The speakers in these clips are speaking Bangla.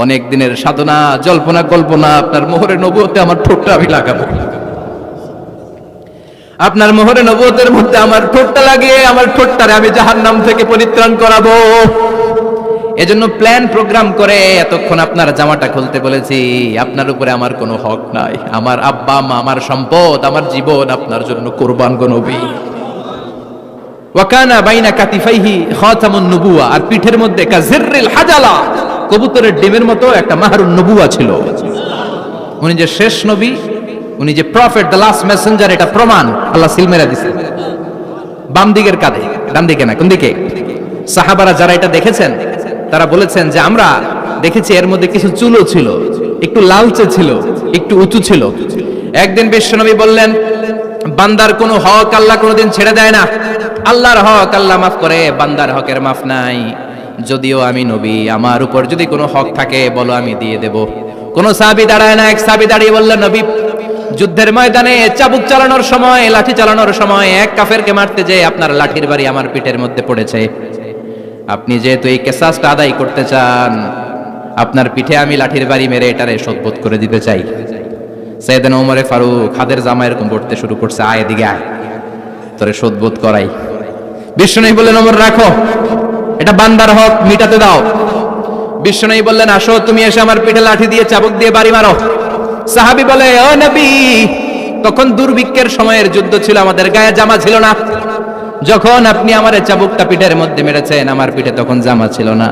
অনেক দিনের সাধনা, জল্পনা কল্পনা, আপনার মোহরে নবুয়তে আমার ঠোঁটটা আমি লাগাবো। আপনার মোহরে নবুয়তের মধ্যে আমার ঠোঁটটা লাগিয়ে আমার ঠোঁটটারে আমি জাহান্নাম থেকে পরিত্রাণ করাবো। এজন্য প্ল্যান প্রোগ্রাম করে এতক্ষণ আপনার জামাটা খুলতে বলেছি। আপনার উপরে আমার কোনো হক নাই। আমার আব্বা মা, আমার সম্পদ, আমার জীবন আপনার জন্য কোরবান গো নবী। ওয়াকানা বাইনা কাতিফাইহি খাতামুন নবুয়া, আর পিঠের মধ্যে কাজিররিল হাজালা, কবুতরের ডিমের মতো একটা মাহরুন নবুয়া ছিল। উনি যে শেষ নবী, উনি যে প্রফেট, দ্য লাস্ট মেসেঞ্জার, এটা প্রমাণ আল্লাহ সিল মেরা দিছে বাম দিকের কাঁধে। ডান দিকে না, কোন দিকে? সাহাবারা যারা এটা দেখেছেন তারা বলেছেন যে আমরা দেখেছি এর মধ্যে কিছু চুলও ছিল, একটু লালচে ছিল, একটু উঁচু ছিল। একদিন বিশ্বনবী বললেন, বান্দার কোনো হক আল্লাহ কোনোদিন ছেড়ে দেয় না। আল্লাহর হক আল্লাহ মাফ করে, বান্দার হকের মাফ নাই। যদিও আমি নবী, আমার উপর যদি কোনো হক থাকে বলো, আমি দিয়ে দেব। কোন সাহাবী দাঁড়ায় না। এক সাহাবী দাঁড়িয়ে বললেন, নবী, যুদ্ধের ময়দানে চাবুক চালানোর সময়, লাঠি চালানোর সময় এক কাফেরকে মারতে যেয়ে আপনার লাঠির বাড়ি আমার পিঠের মধ্যে পড়েছে। আপনি যেহেতু এই কেসাসটা আদায় করতে চান, আপনার পিঠে আমি লাঠির বাড়ি মেরে এটারে শোধবোধ করে দিতে চাই। সাইয়েদনা ওমরে ফারুক হাতের জামা এরকম পড়তে শুরু করছে, আয় এদিকে আয়, তোরে শোধবোধ করাই। বিশ্বনবী বললেন, ওমর রাখো, এটা বান্দার হক, মিটাতে দাও। বিশ্বনবী বললেন, আসো তুমি এসে আমার পিঠে লাঠি দিয়ে চাবুক দিয়ে বাড়ি মারো। সাহাবী বলে, ও নবী, তখন দুর্ভিক্ষের সময়ের যুদ্ধ ছিল, আমাদের গায়ে জামা ছিল না। যখন আপনি আমার চাবুকটা পিঠের মধ্যে মেরেছেন, আমার পিঠে তখন জামা ছিল না।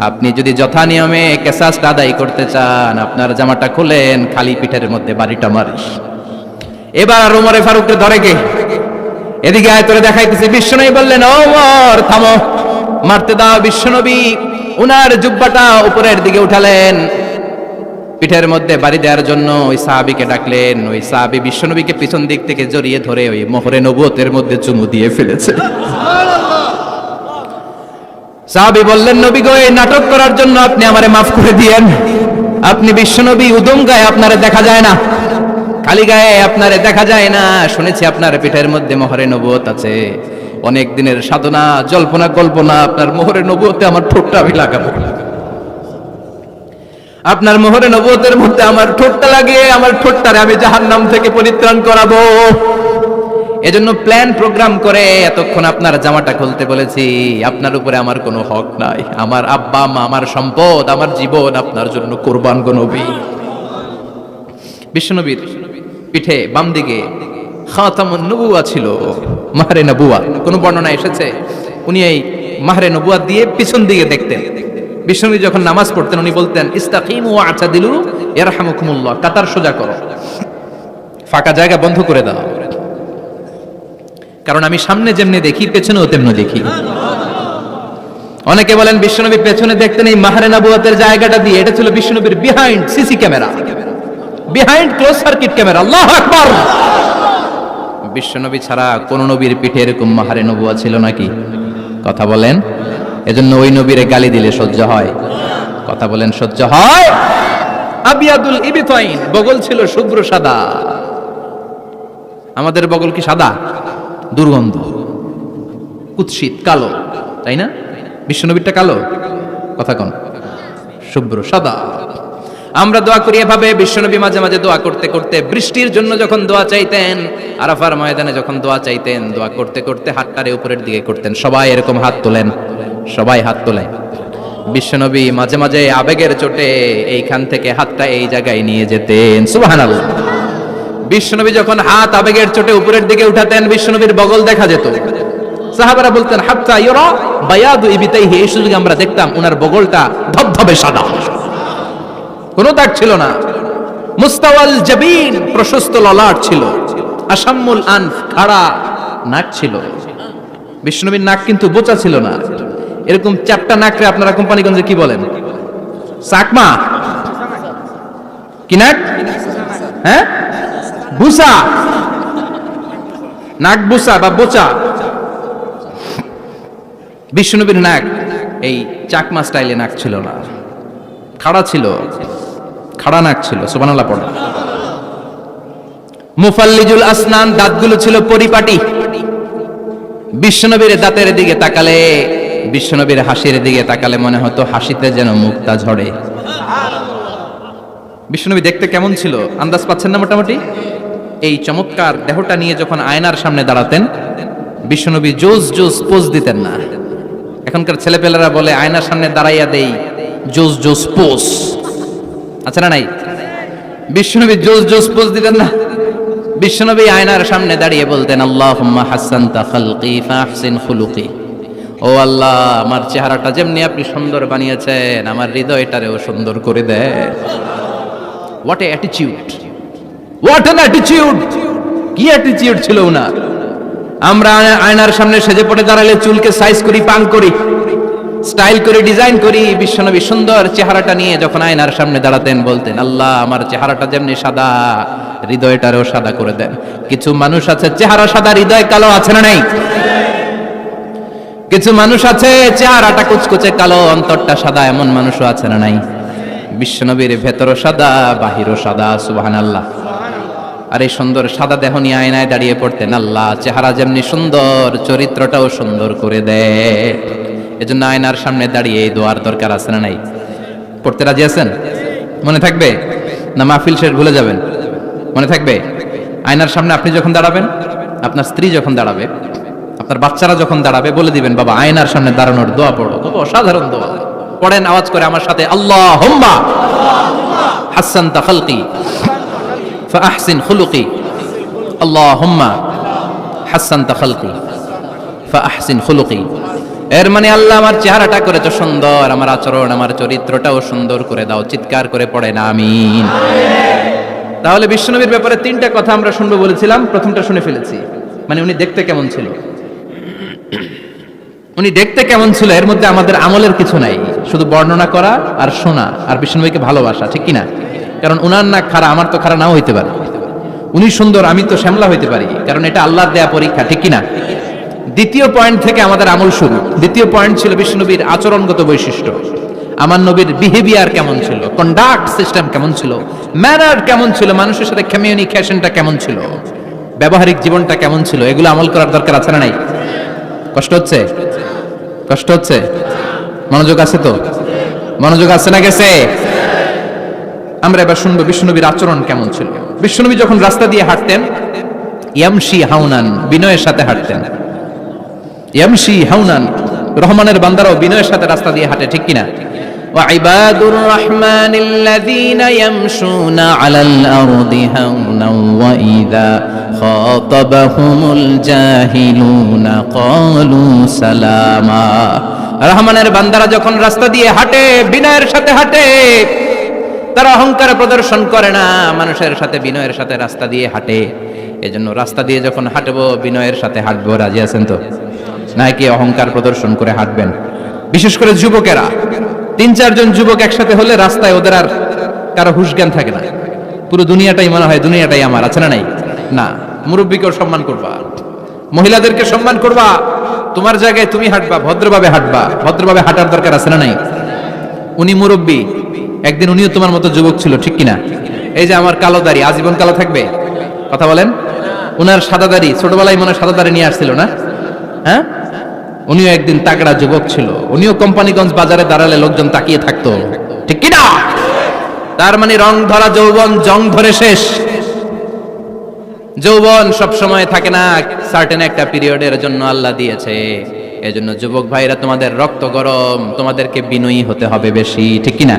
আপনি যদি যথা নিয়মে কেসাসটা আদায় করতে চান, আপনার জামাটা খুলেন, খালি পিঠের মধ্যে বাড়িটা মারিস। এবার আর ওমরে ফারুককে ধরে কে? এদিকে আয়, তোরে দেখাইতেছে। বিশ্বনবী বললেন, ওমর থামো, মারতে দাও। বিশ্বনবী উনার জুব্বাটা উপরের দিকে উঠালেন, পিঠের মধ্যে বাড়ি দেওয়ার জন্য ওই সাহাবীকে ডাকলেন। ওই সাহাবী বিশ্বনবীকে পিছন দিক থেকে জড়িয়ে ধরে ওই মোহরে নবুয়তের মধ্যে চুমু দিয়ে ফেলেছে। সাহাবী বললেন, নবী গো, এই নাটক করার জন্য আপনি আমারে মাফ করে দিয়েন। আপনি বিশ্বনবী, উদম গায়ে আপনারে দেখা যায় না, খালি গায়ে আপনারে দেখা যায় না। শুনেছি আপনার পিঠের মধ্যে মোহরে নবুয়ত আছে। অনেক দিনের সাধনা, জল্পনা কল্পনা, আপনার মোহরে নবুয়তে আমার ঠোঁটটা আমি লাগাবো। আপনার মোহরে নবুয়তের মধ্যে আমার ঠোঁটটা লাগিয়ে আমার ঠোঁটটারে আমি জাহান্নাম থেকে পরিত্রাণ করাবো। এজন্য প্ল্যান প্রোগ্রাম করে এতক্ষণ আপনার জামাটা খুলতে বলেছি। আপনার উপরে আমার কোনো হক নাই। আমার আব্বা মা, আমার সম্পদ, আমার জীবন আপনার জন্য কোরবান গো নবী। বিশ্বনবীর পিঠে বাম দিকে খাতামুন নবুয়া ছিল, মাহরে নবুয়া। কোন বর্ণনা এসেছে উনি এই মাহরে নবুয়া দিয়ে পিছন দিকে দেখতেন। বিশ্বনবী যখন নামাজ পড়তেন উনি বলতেন, ইস্তাকিমু ওয়া আতাদিলু ইয়ারহামুকুমুল্লাহ, কাতার সোজা করো, ফাঁকা জায়গা বন্ধ করে দাও। কারণ আমি সামনে যেমনি দেখি, পেছনেও তেমনি দেখি। অনেকে বলেন বিশ্বনবী পেছনে দেখতেন এই মাহরে নবুয়াতের জায়গাটা দিয়ে। এটা ছিল বিশ্বনবীর behind CC camera, behind close circuit camera. আল্লাহু আকবার। বিশ্বনবী ছাড়া কোন নবীর পিঠে এরকম মাহরে নবুয়া ছিল নাকি? কথা বলেন। এজন্য ওই নবীরে গালি দিলে সহ্য হয়? কথা বলেন, সহ্য হয়? আবিয়াদুল ইবতাইন, বগল ছিল শুভ্র সাদা। আমাদের বগল কি সাদা? দুর্গন্ধ, কুৎসিত, কালো, তাই না? বিশ্বনবীরটা কালো? কথা কোন? শুভ্র সাদা। আমরা দোয়া করি এভাবে। বিশ্বনবী মাঝে মাঝে দোয়া করতে করতে, বৃষ্টির জন্য যখন দোয়া চাইতেন, আরাফার ময়দানে যখন দোয়া চাইতেন, দোয়া করতে করতে হাতটারে উপরের দিকে করতেন। সবাই এরকম হাত তোলেন, সবাই হাত তোলে। বিশ্বনবী মাঝে মাঝে আবেগের চোটে এইখান থেকে হাতটা এই জায়গায় নিয়ে যেতেন। সুবহানাল্লাহ। বিশ্বনবী যখন হাত আবেগের চোটে উপরের দিকে উঠাতেন, বিশ্বনবীর বগল দেখা যেত। সাহাবারা বলতেন, হাত্তা ইউরা বায়াদু ইবতাইহি, এই সুযোগে আমরা দেখতাম উনার বগলটা ধবধবে সাদা, কোনো দাগ ছিল না। মুস্তাওয়াল জাবিন, প্রশস্ত ললাট ছিল। আসাম্মুল আনফ, খাড়া নাক ছিল। বিশ্বনবীর নাক কিন্তু বোচা ছিল না। এরকম চারটা নাকরে আপনারা কোম্পানিগঞ্জে কি বলেন? চাকমা? কি নাক? হ্যাঁ, বুসা। নাক বুসা বা বোচা। বিশ্বনবীর নাক এই চাকমা স্টাইলে নাক ছিল না, খাড়া ছিল, খাড়া নাক ছিল। সুবহানাল্লাহ পড়া। মুফাল্লিজুল আসনান, দাঁতগুলো ছিল পরিপাটি। বিশ্বনবীর দাঁতের দিকে তাকালে, বিশ্বনবীর হাসির দিকে তাকালে মনে হতো হাসিতে যেন মুক্তা ঝরে। বিশ্বনবী দেখতে কেমন ছিল আন্দাজ পাচ্ছেন না মোটামুটি? এই চমৎকার দেহটা নিয়ে যখন আয়নার সামনে দাঁড়াতেন, বিশ্বনবী জোস জোস পোজ দিতেন না। এখনকার ছেলেপেলেরা বলে আয়নার সামনে দাঁড়াইয়া দেই জোস জোস পোজ, আচ্ছা না নাই? বিশ্বনবী জোস জোস পোজ দিতেন না। বিশ্বনবী আয়নার সামনে দাঁড়িয়ে বলতেন, আল্লাহুম্মা হাসানতা খালকি ফাহসিন খুলুকি। ও আল্লাহ, আমার চেহারাটা যেমনি আপনি সুন্দর বানিয়েছেন, আমার হৃদয়টারেও সুন্দর করে দেন। What a attitude, what an attitude! কি অ্যাটিটিউড ছিল ওনার! আমরা আয়নার সামনে সেজে পড়ে দাঁড়ালে চুলকে সাইজ করি, পাং করি, স্টাইল করে, ডিজাইন করি। বিশ্বনবী সুন্দর চেহারাটা নিয়ে যখন আয়নার সামনে দাঁড়াতেন বলতেন, আল্লাহ, আমার চেহারাটা যেমনি সাদা, হৃদয়টারেও সাদা করে দেন। কিছু মানুষ আছে চেহারা সাদা, হৃদয় কালো, আছে না নাই? কিছু মানুষ আছে চেহারাটা কুচকুচে কালো, অন্তরটা সাদা, এমন মানুষও আছে না নাই? বিশ্বনবীর ভেতরও সাদা, বাহিরও সাদা, সুবহানাল্লাহ। আর এই সুন্দর সাদা দেহ নিয়ে আয়নায় দাঁড়িয়ে পড়তেন, আল্লাহ, চেহারা যেমনি সুন্দর, চরিত্রটাও সুন্দর করে দেয়। এজন্য আয়নার সামনে দাঁড়িয়ে এই দোয়ার দরকার আছে না নাই? পড়তে রাজি আছেন? মনে থাকবে না মাহফিল শেষ ভুলে যাবেন? মনে থাকবে? আয়নার সামনে আপনি যখন দাঁড়াবেন, আপনার স্ত্রী যখন দাঁড়াবে, আপনার বাচ্চারা যখন দাঁড়াবে, বলে দিবেন, বাবা, আয়নার সামনে দাঁড়ানোর দোয়া পড়ো। তবে অসাধারণ দোয়া। পড়েন আওয়াজ করে আমার সাথে, আল্লাহুম্মা হাসানতা খালকি ফাহসিন খুলুকি। আল্লাহুম্মা হাসানতা খালকি ফাহসিন খুলুকি। এর মানে, আল্লাহ, আমার চেহারাটা করেছো সুন্দর, আমার আচরণ, আমার চরিত্রটাও সুন্দর করে দাও। চিৎকার করে পড়েন আমিন। তাহলে বিশ্বনবীর ব্যাপারে তিনটা কথা আমরা শুনবো বলেছিলাম, প্রথমটা শুনে ফেলেছি। মানে উনি দেখতে কেমন ছিল, উনি দেখতে কেমন ছিল, এর মধ্যে আমাদের আমলের কিছু নাই, শুধু বর্ণনা করা আর শোনা আর বিশ্বনবীকে ভালোবাসা, ঠিক কিনা? কারণ উনার না খাড়া, আমার তো খাড়া নাও হইতে পারে। উনি সুন্দর, আমি তো শ্যামলা হইতে পারি, কারণ এটা আল্লাহর দেয়া পরীক্ষা, ঠিক কিনা? দ্বিতীয় পয়েন্ট থেকে আমাদের আমল শুরু। দ্বিতীয় পয়েন্ট ছিল বিশ্বনবীর আচরণগত বৈশিষ্ট্য। আমার নবীর বিহেভিয়ার কেমন ছিল, কন্ডাক্ট সিস্টেম কেমন ছিল, ম্যানার কেমন ছিল, মানুষের সাথে কমিউনিকেশনটা কেমন ছিল, ব্যবহারিক জীবনটা কেমন ছিল, এগুলো আমল করার দরকার আছে না নাই? কষ্ট হচ্ছে? কষ্ট হচ্ছে? মনোযোগ আছে তো? মনোযোগ আছে না গেছে? আমরা এবার শুনবো বিশ্বনবীর আচরণ কেমন ছিল। বিশ্বনবী যখন রাস্তা দিয়ে হাঁটতেন, ইয়ামশি হাউনান, বিনয়ের সাথে হাঁটতেন। ইয়ামশি হাউনান, রহমানের বান্দারাও বিনয়ের সাথে রাস্তা দিয়ে হাঁটে, ঠিক কিনা? وعباد الرحمن الذين يمشون على الأرض هونا وإذا خاطبهم الجاهلون قالوا سلاما। রহমানের বান্দারা যখন রাস্তা দিয়ে হাঁটে, বিনয়ের সাথে হাঁটে, তারা অহংকার প্রদর্শন করে না, মানুষের সাথে বিনয়ের সাথে রাস্তা দিয়ে হাঁটে। এজন্য রাস্তা দিয়ে যখন হাঁটবো, বিনয়ের সাথে হাঁটবো। রাজি আছেন তো? নাকি অহংকার প্রদর্শন করে হাঁটবেন? বিশেষ করে যুবকেরা, 3-4 জন যুবক একসাথে হলে রাস্তায় ওদের আর কারো হুঁশ জ্ঞান থাকে না, পুরো দুনিয়াটাই মনে হয় দুনিয়াটাই আমার, আছে না নাই? না, মুরব্বীকেও সম্মান করবা, মহিলাদেরকে সম্মান করবা, তোমার জায়গায় তুমি হাঁটবা, ভদ্রভাবে হাঁটবা। ভদ্রভাবে হাঁটার দরকার আছে না নাই? উনি মুরব্বী, একদিন উনিও তোমার মতো যুবক ছিল, ঠিক কিনা? এই যে আমার কালো দাড়ি, আজীবন কালো থাকবে? কথা বলেন। উনার সাদা দাড়ি, ছোটবেলায় মনে সাদা দাড়ি নিয়ে আসছিল না? হ্যাঁ, উনিও একদিন তাগড়া যুবক ছিল, উনিও কোম্পানিগঞ্জ বাজারে দাঁড়ালে লোকজন তাকিয়ে থাকতো, ঠিক কিনা? তার মানে রং ধরা যৌবন জং ধরে শেষ। যৌবন সব সময় থাকে না, সার্টেন একটা পিরিয়ডের জন্য আল্লাহ দিয়েছে। এজন্য যুবক ভাইরা, তোমাদের রক্ত গরম, তোমাদেরকে বিনয়ী হতে হবে বেশি, ঠিক কিনা?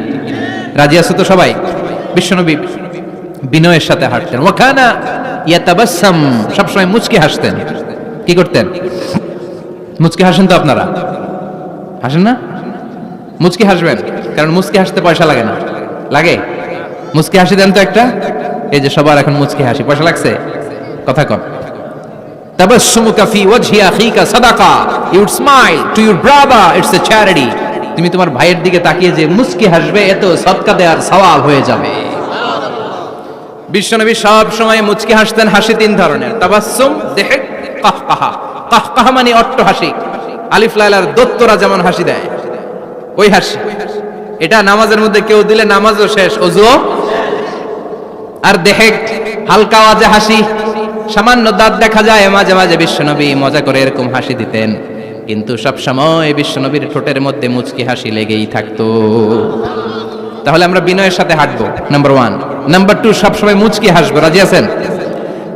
রাজি আছো তো সবাই? বিশ্বনবী বিনয়ের সাথে হাঁটতেন। ওয়াকানা ইয়াতাবাসসাম, সবসময় মুচকি হাসতেন। কি করতেন? মুচকি হাসেন তো আপনারা? হাসেন না? মুচকি হাসবেন, কারণ মুচকি হাসতে পয়সা লাগে না। লাগে? মুচকি হাসি দেন তো একটা। এই যে সবার এখন মুচকি হাসি, পয়সা লাগছে? কথা কম। তাবাসসুমুকা ফি ওয়াজহি আখিকা সাদাকা, you would smile to your brother, it's a charity. তুমি তোমার ভাইয়ের দিকে তাকিয়ে যে মুচকি হাসবে, এত সদকা দেওয়ার সওয়াব হয়ে যাবে। বিশ্বনবী সব সময় মুচকি হাসতেন। হাসি 3 ধরনের, তাবাসসুম, দিহক, কাহকাহা। কাহকাহা মানে অট্ট হাসি, আলিফ লাইলার দত্তরা যেমন হাসি দেয়, ওই হাসি। এটা নামাজের মধ্যে কেউ দিলে নামাজও শেষ, ওযুও। আর দিহক, হালকা আওয়াজে হাসি, সামান্য দাঁত দেখা যায় মাঝে মাঝে। বিশ্বনবী মজা করে এরকম হাসি দিতেন, কিন্তু সব সময় বিশ্বনবীর ঠোঁটের মধ্যে মুচকি হাসি লেগেই থাকতো। তাহলে আমরা বিনয়ের সাথে হাঁটবো, নাম্বার 1। নাম্বার 2, সবসময় মুচকি হাসবো। রাজি আছেন?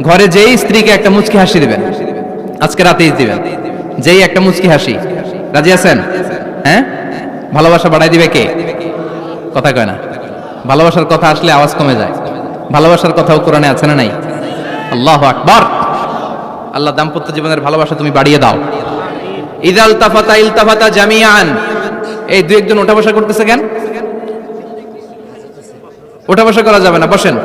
ঘরে যেই স্ত্রীকে একটা মুচকি হাসি দিবেন, আজকে রাতেই দিবেন, যেই একটা মুচকি হাসি। রাজি আছেন? হ্যাঁ, ভালোবাসা বাড়াই দিবে কে? কথা কয় না। ভালোবাসার কথা আসলে আওয়াজ কমে যায়। ভালোবাসার কথাও কোরআনে আছে না নাই? আল্লাহু আকবার। আল্লাহ দাম্পত্য জীবনের ভালোবাসা তুমি বাড়িয়ে দাও। ইদাল তাফাতা ইলতাফাতা জামিআন। এই দুই একজন ওঠা বসা করতেছে কেন? ওঠা বসা করা যাবে না, বসেন।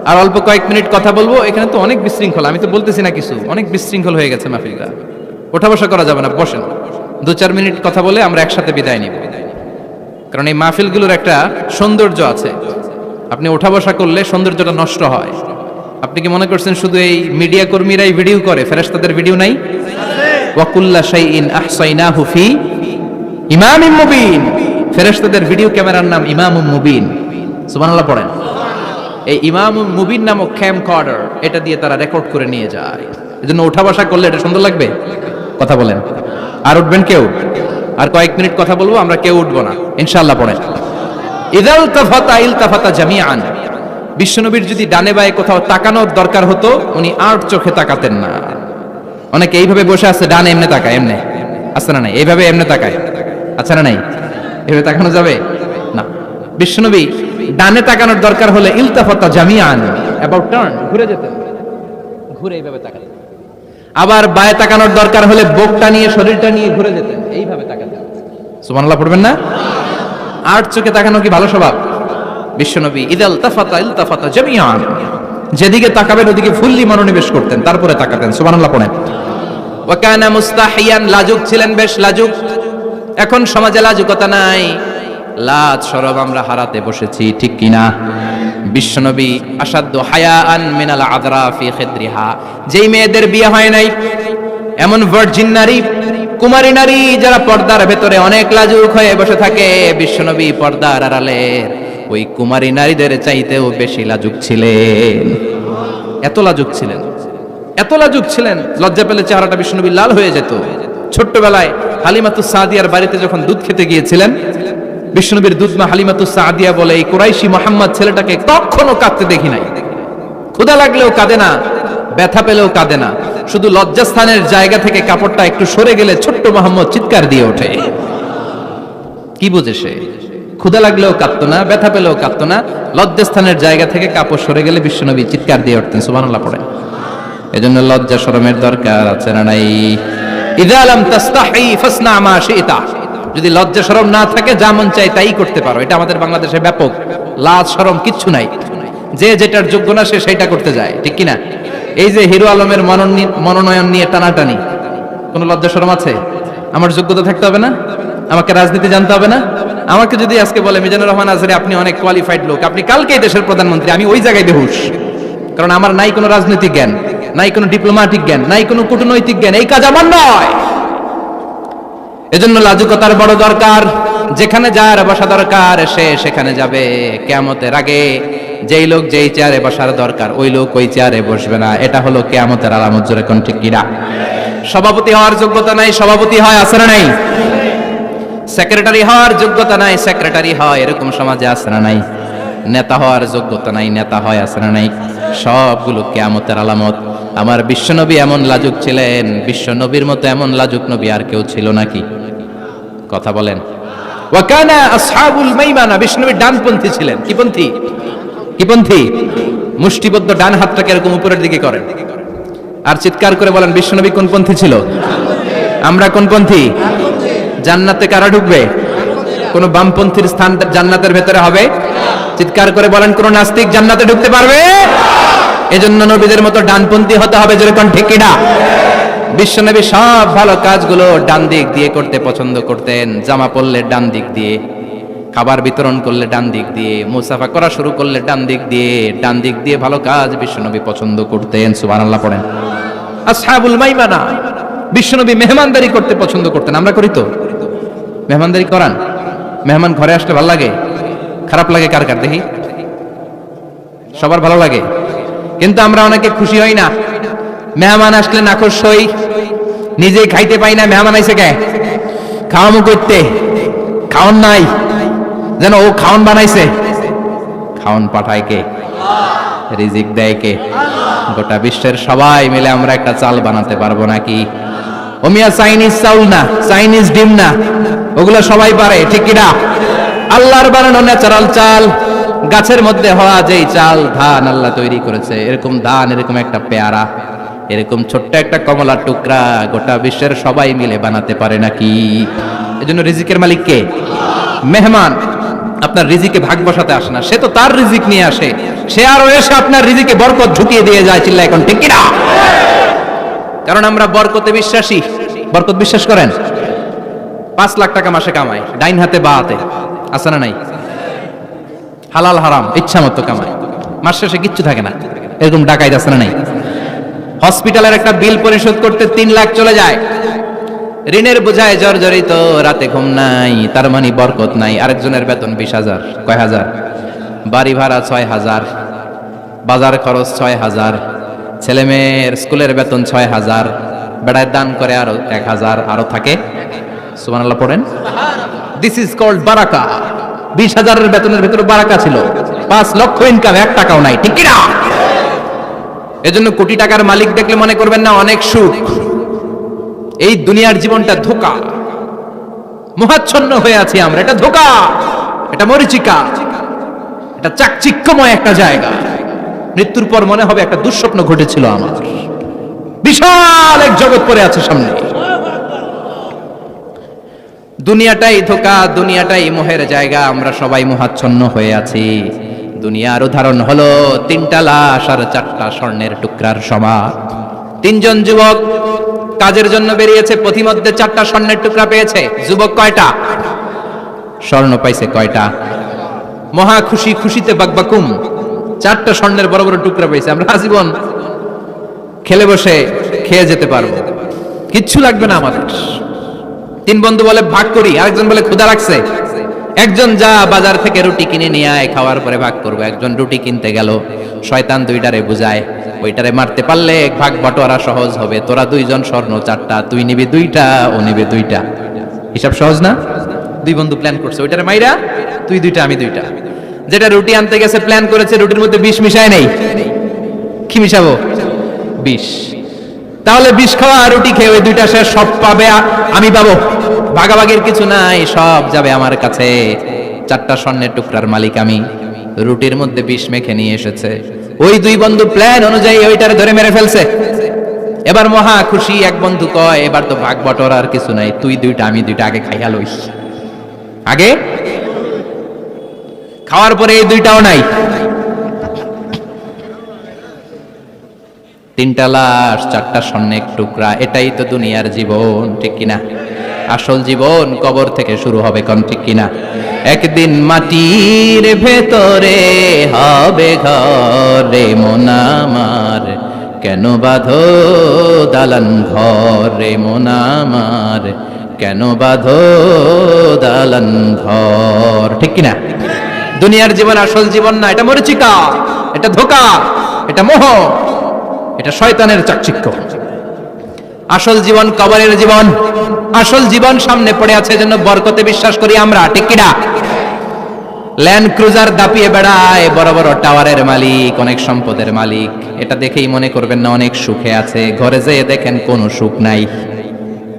আর অল্প কয়েক মিনিট কথা বলবো। এখানে তো অনেক বিশৃঙ্খল, আমি তো বলতেছি না কিছু, অনেক বিশৃঙ্খল হয়ে গেছে মাহফিলটা। ওঠা বসা করা যাবে না, বসেন। 2-4 মিনিট কথা বলে আমরা একসাথে বিদায় নিব। কারণ এই মাহফিলগুলোর একটা সৌন্দর্য আছে, আপনি ওঠা বসা করলে সৌন্দর্যটা নষ্ট হয়। আপনি কি মনে করছেন শুধু এই মিডিয়া কর্মীরাই ভিডিও করে, ফেরেশতাদের ভিডিও নাই? ওয়া কুল্লা শাইইন আহসাইনাহু ফি ইমামিম মুবিন। ফেরেশতাদের ভিডিও ক্যামেরার নাম ইমামুম মুবিন। সুবহানাল্লাহ পড়েন। এই ইমামুম মুবিন নামক ক্যামকর্ডার, এটা দিয়ে তারা রেকর্ড করে নিয়ে যায়। এজন্য ওঠা বসা করলে এটা সুন্দর লাগবে। কথা বলেন। আর উঠবেন কেউ? আর কয়েক মিনিট কথা বলবো, আমরা কেউ উঠবো না ইনশাআল্লাহ। পড়েন। ইদাল তাফাতা ইলতাফাতা জামিআন। বিশ্বনবীর যদি ডানে বায়ে কোথাও তাকানোর দরকার হতো, উনি আর চোখে তাকাতেন না। অনেকে এইভাবে বসে আছে, ডানে এমনে তাকায়, এমনে আছে না নাই? এইভাবে এমনে তাকায়, আছে না নাই? এইভাবে তাকানো যাবে না। বিশ্বনবী ডানে তাকানোর দরকার হলে ইলতাফাতা জামিআন, অ্যাবাউট টার্ন, ঘুরে যেতেন, ঘুরে এইভাবে তাকাতেন। আবার বায়ে তাকানোর দরকার হলে বুকটা নিয়ে, শরীরটা নিয়ে ঘুরে যেতেন, এইভাবে তাকাতেন। সুবহানাল্লাহ পড়বেন না? আর চোখে তাকানো কি ভালো স্বভাব? বিশ্বনবী ইদাল তাফাতা ইলতাফাতা জামিআন, যেদিকে তাকাবেন ওদিকে ফুল্লি মনোনিবেশ করতেন, তারপরে তাকাতেন। সুবহানাল্লাহ পড়েন। ওয়া কানা মুস্তাহিয়ান, লাজুক ছিলেন, বেশ লাজুক। এখন সমাজে লাজুকতা নাই, লাজ শরম আমরা হারাতে বসেছি, ঠিক কিনা? বিশ্বনবী আসাদ্দু হায়াআন মিনাল আযরা ফি খিদরিহা, যেই মেয়েদের বিয়ে হয় নাই, এমন ভার্জিন নারী, কুমারী নারী যারা পর্দার ভেতরে অনেক লাজুক হয়ে বসে থাকে, বিশ্বনবী পর্দার আড়ালের ওই কুমারী নারীদের চাইতেও বেশি লাজুক ছিলেন। এত লাজুক ছিলেন, এত লাজুক ছিলেন, লজ্জা পেলে চেহারাটা বিশ্বনবী লাল হয়ে যেত। ছোট্টবেলায় হালিমাতুস সাদিয়ার বাড়িতে যখন দুধ খেতে গিয়েছিলেন, বিশ্বনবীর দুধমা হালিমাতুস সাদিয়া বলে, এই কুরাইশি মুহাম্মদ ছেলেটাকে কখনো কাঁদতে দেখি নাই। ক্ষুধা লাগলেও কাঁদে না, ব্যথা পেলেও কাঁদে না, শুধু লজ্জাস্থানের জায়গা থেকে কাপড়টা একটু সরে গেলে ছোট্ট মুহাম্মদ চিৎকার দিয়ে ওঠে। কি বুঝে সে? ক্ষুধা লাগলেও কাঁদতো না, ব্যথা পেলেও কাঁদতো না, লজ্জাস্থানের জায়গা থেকে কাপড় সরে গেলে বিশ্বনবী চিৎকার দিয়ে উঠতেন। সুবহানাল্লাহ পড়ে। এজন্য লজ্জা শরমের দরকার আছে না নাই? ইযা লাম তাস্তাহি ফাসনা মা শিতা। যদি লজ্জা শরম না থাকে, যা মন চাই তাই করতে পারো। এটা আমাদের বাংলাদেশে ব্যাপক। লাজ শরম কিচ্ছু নাই, যে যেটার যোগ্য না সে সেটা করতে যায়, ঠিক কিনা? এই যে হিরো আলমের মনোনয়ন নিয়ে টানাটানি, কোনো লজ্জা শরম আছে? আমার যোগ্যতা থাকতে হবে না? আমাকে রাজনীতি জানতে হবে না? আমাকে যদি আজকে বলে মিজানুর রহমান আজহারি আপনি অনেক কোয়ালিফাইড লোক, আপনি কালকেই দেশের প্রধানমন্ত্রী, আমি ওই জায়গায় বেহুশ। কারণ আমার নাই কোনো রাজনৈতিক জ্ঞান, নাই কোনো ডিপ্লোম্যাটিক জ্ঞান, নাই কোনো কূটনৈতিক জ্ঞান, এই কাজ আমার নয়। এজন্য লাজুকতার বড় দরকার। যেখানে যার বসা দরকার সে সেখানে যাবে। কিয়ামতের আগে যেই লোক যেই চেয়ারে বসার দরকার ওই লোক ওই চেয়ারে বসবে না। এটা হলো কিয়ামতের আলামত। জোরে কোন ঠিক কিনা? সভাপতি হওয়ার যোগ্যতা নাই, সভাপতি হয়, আছে না নাই? সেক্রেটারি হওয়ার যোগ্যতা নাই, সেক্রেটারি হয়, এরকম সমাজে আছে না নাই? নেতা হওয়ার যোগ্যতা নাই, নেতা হয়, আছে না নাই? সবগুলো কিয়ামতের আলামত। আমার বিশ্বনবী এমন লাজুক ছিলেন, বিশ্বনবীর মতো এমন লাজুক নবী আর কেউ ছিল নাকি? কথা বলেন। ওয়া কানা আসহাবুল মাইমানা, বিশ্বনবী ডানপন্থী ছিলেন। কি পন্থী? কি পন্থী? মুষ্টিবদ্ধ ডান হাতটাকে এরকম উপরের দিকে করেন আর চিৎকার করে বলেন, বিশ্বনবী কোন পন্থী ছিল? আমরা কোন পন্থী? জান্নাতে কারা ঢুকবে? কোন বামপন্থীর স্থান জান্নাতের ভেতরে হবে? চিৎকার করে বলেন, কোন নাস্তিক জান্নাতে ঢুকতে পারবে? এজন্য নবীদের মতো ডানপন্থী হতে হবে। যেরকম ঠিক কিনা? বিশ্বনবী সব ভালো কাজগুলো ডান দিক দিয়ে করতে পছন্দ করতেন। জামা পরলে ডান দিক দিয়ে, খাবার বিতরণ করলে ডান দিক দিয়ে, মুসাফা করা শুরু করলে ডান দিক দিয়ে, ডান দিক দিয়ে ভালো কাজ বিশ্বনবী পছন্দ করতেন। সুবহানাল্লাহ পড়েন। আসহাবুল মাইমানা, বিশ্বনবী মেহমানদারি করতে পছন্দ করতেন। আমরা করি তো? মেহমানদারি করান? মেহমান ঘরে আসলে ভালো লাগে? খারাপ লাগে কার কার? দেখি সবার ভালো লাগে, কিন্তু আমরা অনেকে খুশি হই না। মেহমান আসলে নাখোশ হই, নিজেই খাইতে পাই না। মেহমান আইছে কে? খাওয়ামু করতে, খাওয়ান নাই। যেন ও খাওন বানাইছে। খাওন পাঠায় কে? রিজিক দেয় কে? গোটা বিশ্বের সবাই মিলে আমরা একটা চাল বানাতে পারবো নাকি? ওমিয়া চাইনিজ চাউল না, চাইনিজ ডিম না, ওগুলো সবাই পারে, ঠিক কিনা? আল্লাহর বানানো ন্যাচারাল চাল, গাছের মধ্যে হওয়া যেই চাল, ধান আল্লাহ তৈরি করেছে, এরকম ধান, এরকম একটা পেয়ারা, এরকম ছোট্ট একটা কমলার টুকরা গোটা বিশ্বের সবাই মিলে বানাতে পারে নাকি? এজন্য রিজিকের মালিক কে? মেহমান আপনার রিজিকে ভাগ বসাতে আসে না, সে তো তার রিজিক নিয়ে আসে, সে আরো এসে আপনার রিজিকে বরকত ঢুকিয়ে দিয়ে যায়। চিল্লা এখন ঠিক কিনা? কারণ আমরা বরকতে বিশ্বাসী। বরকত বিশ্বাস করেন? 5 লাখ টাকা মাসে কামায়, ডাইন হাতে বা হাতে, আছে না নাই? হালাল হারাম ইচ্ছা মতো কামায়, মাস শেষে কিচ্ছু থাকে না, এরকম ডাকাইত আছে না নাই? হসপিটালের একটা বিল পরিশোধ করতে 3 লাখ চলে যায়, ঋণের বোঝায় জর্জরিত, রাতে ঘুম নাই, তার মানে বরকত নাই। আরেকজনের বেতন 20,000, কয় হাজার? বাড়ি ভাড়া 6,000, বাজার খরচ 6,000, ছেলে মেয়ের স্কুলের বেতন 6,000, বেড়ায় দান করে আরো 1,000, আরো থাকে। সুবহানাল্লাহ পড়েন। দিস ইজ কল্ড বারাকা। 20,000-এর বেতনের ভেতরে বারাকা ছিল। 5 লক্ষ ইনকাম, 1 টাকাও নাই, ঠিক কিনা? এজন্য কোটি টাকার মালিক দেখলে মনে করবেন না অনেক সুখ। এই দুনিয়ার জীবনটা ধোঁকা, মোহাচ্ছন্ন হয়ে আছি আমরা, এটা ধোঁকা, এটা মরিচিকা, এটা চাকচিক্যময় একটা জায়গা। মৃত্যুর পর মনে হবে একটা দুঃস্বপ্ন ঘটেছিল আমার, বিশাল এক জগৎ পড়ে আছে সামনে। দুনিয়াটাই ধোঁকা, দুনিয়াটাই মোহের জায়গা, আমরা সবাই মোহাচ্ছন্ন হয়ে আছি। দুনিয়ার উদাহরণ হলো 3টা লাশ আর 4টা স্বর্ণের টুকরার সমান। 3 জন যুবক কাজের জন্য বেরিয়েছে, পথিমধ্যে 4টা স্বর্ণের টুকরা পেয়েছে। যুবক কয়টা? স্বর্ণ পাইছে কয়টা? মহা খুশি, খুশিতে বাকবাকুম, 4টা স্বর্ণের বড় বড় টুকরা পেয়েছে। আমরা আজীবন খেলে বসে খেয়ে যেতে পারবো, কিচ্ছু লাগবে না আমাদের। 3 বন্ধু বলে ভাগ করি, আরেকজন বলে ক্ষুধা লাগছে। একজন যা বাজার থেকে রুটি কিনে নিয়ে আয়, খাওয়ার পরে ভাগ করবো। একজন রুটি কিনতে গেল, শয়তান 2টারে বুঝায়, ওইটারে মারতে পারলে ভাগ বাটোয়ারা সহজ হবে। তোরা 2 জন স্বর্ণ 4টা, তুই নিবি 2টা, ও নিবে 2টা। হিসাব সহজ না? 2 বন্ধু প্ল্যান করছে, ওইটারে মাইরা তুই 2টা, আমি 2টা। যেটা রুটি আনতে গেছে প্ল্যান করেছে, রুটির মধ্যে বিষ মিশায় নেই। কি মিশাবো? বিষ। তাহলে বিষ খাওয়া রুটি খেয়ে ওই 2টা শেষ, সব পাবে আমি পাবো, ভাগাভাগির কিছু নাই, সব যাবে আমার কাছে। 4টা স্বর্ণের টুকরার মালিক আমি। রুটির মধ্যে বিষ মেখে নিয়ে এসেছে, ওই 2 বন্ধু প্ল্যান অনুযায়ী ওইটারে ধরে মেরে ফেলছে। এবার মহা খুশি। এক বন্ধু কয়, এবার তো ভাগ বটরার কিছু নাই, তুই 2টা, আমি 2টা, আগে খাইয়া লইস। আগে খাওয়ার পরে এই 2টাও নাই। 3টা লাশ, 4টা স্বর্ণের টুকরা, এটাই তো দুনিয়ার জীবন, ঠিক কিনা? আসল জীবন কবর থেকে শুরু হবে, কোন ঠিক কিনা? একদিন মাটির ভেতরে হবে ঘরে মন আমার, কেন বাঁধো দালান ঘরে মন আমার, কেন বাঁধো দালান ঘর, ঠিক কিনা? দুনিয়ার জীবন আসল জীবন না, এটা মরিচিকা, এটা ধোঁকা, এটা মোহ, এটা শয়তানের চাকচিক্য। আসল জীবন কবরের জীবন, আসল জীবন সামনে পড়ে আছে, এজন্য বরকতে বিশ্বাস করি আমরা, ঠিক কিনা? ল্যান্ড ক্রুজার দাপিয়ে বেড়ায়, বড় বড় টাওয়ারের মালিক, অনেক সম্পদের মালিক। এটা দেখেই মনে করবেন না অনেক সুখে আছে, ঘরে যেয়ে দেখেন কোনো সুখ নাই,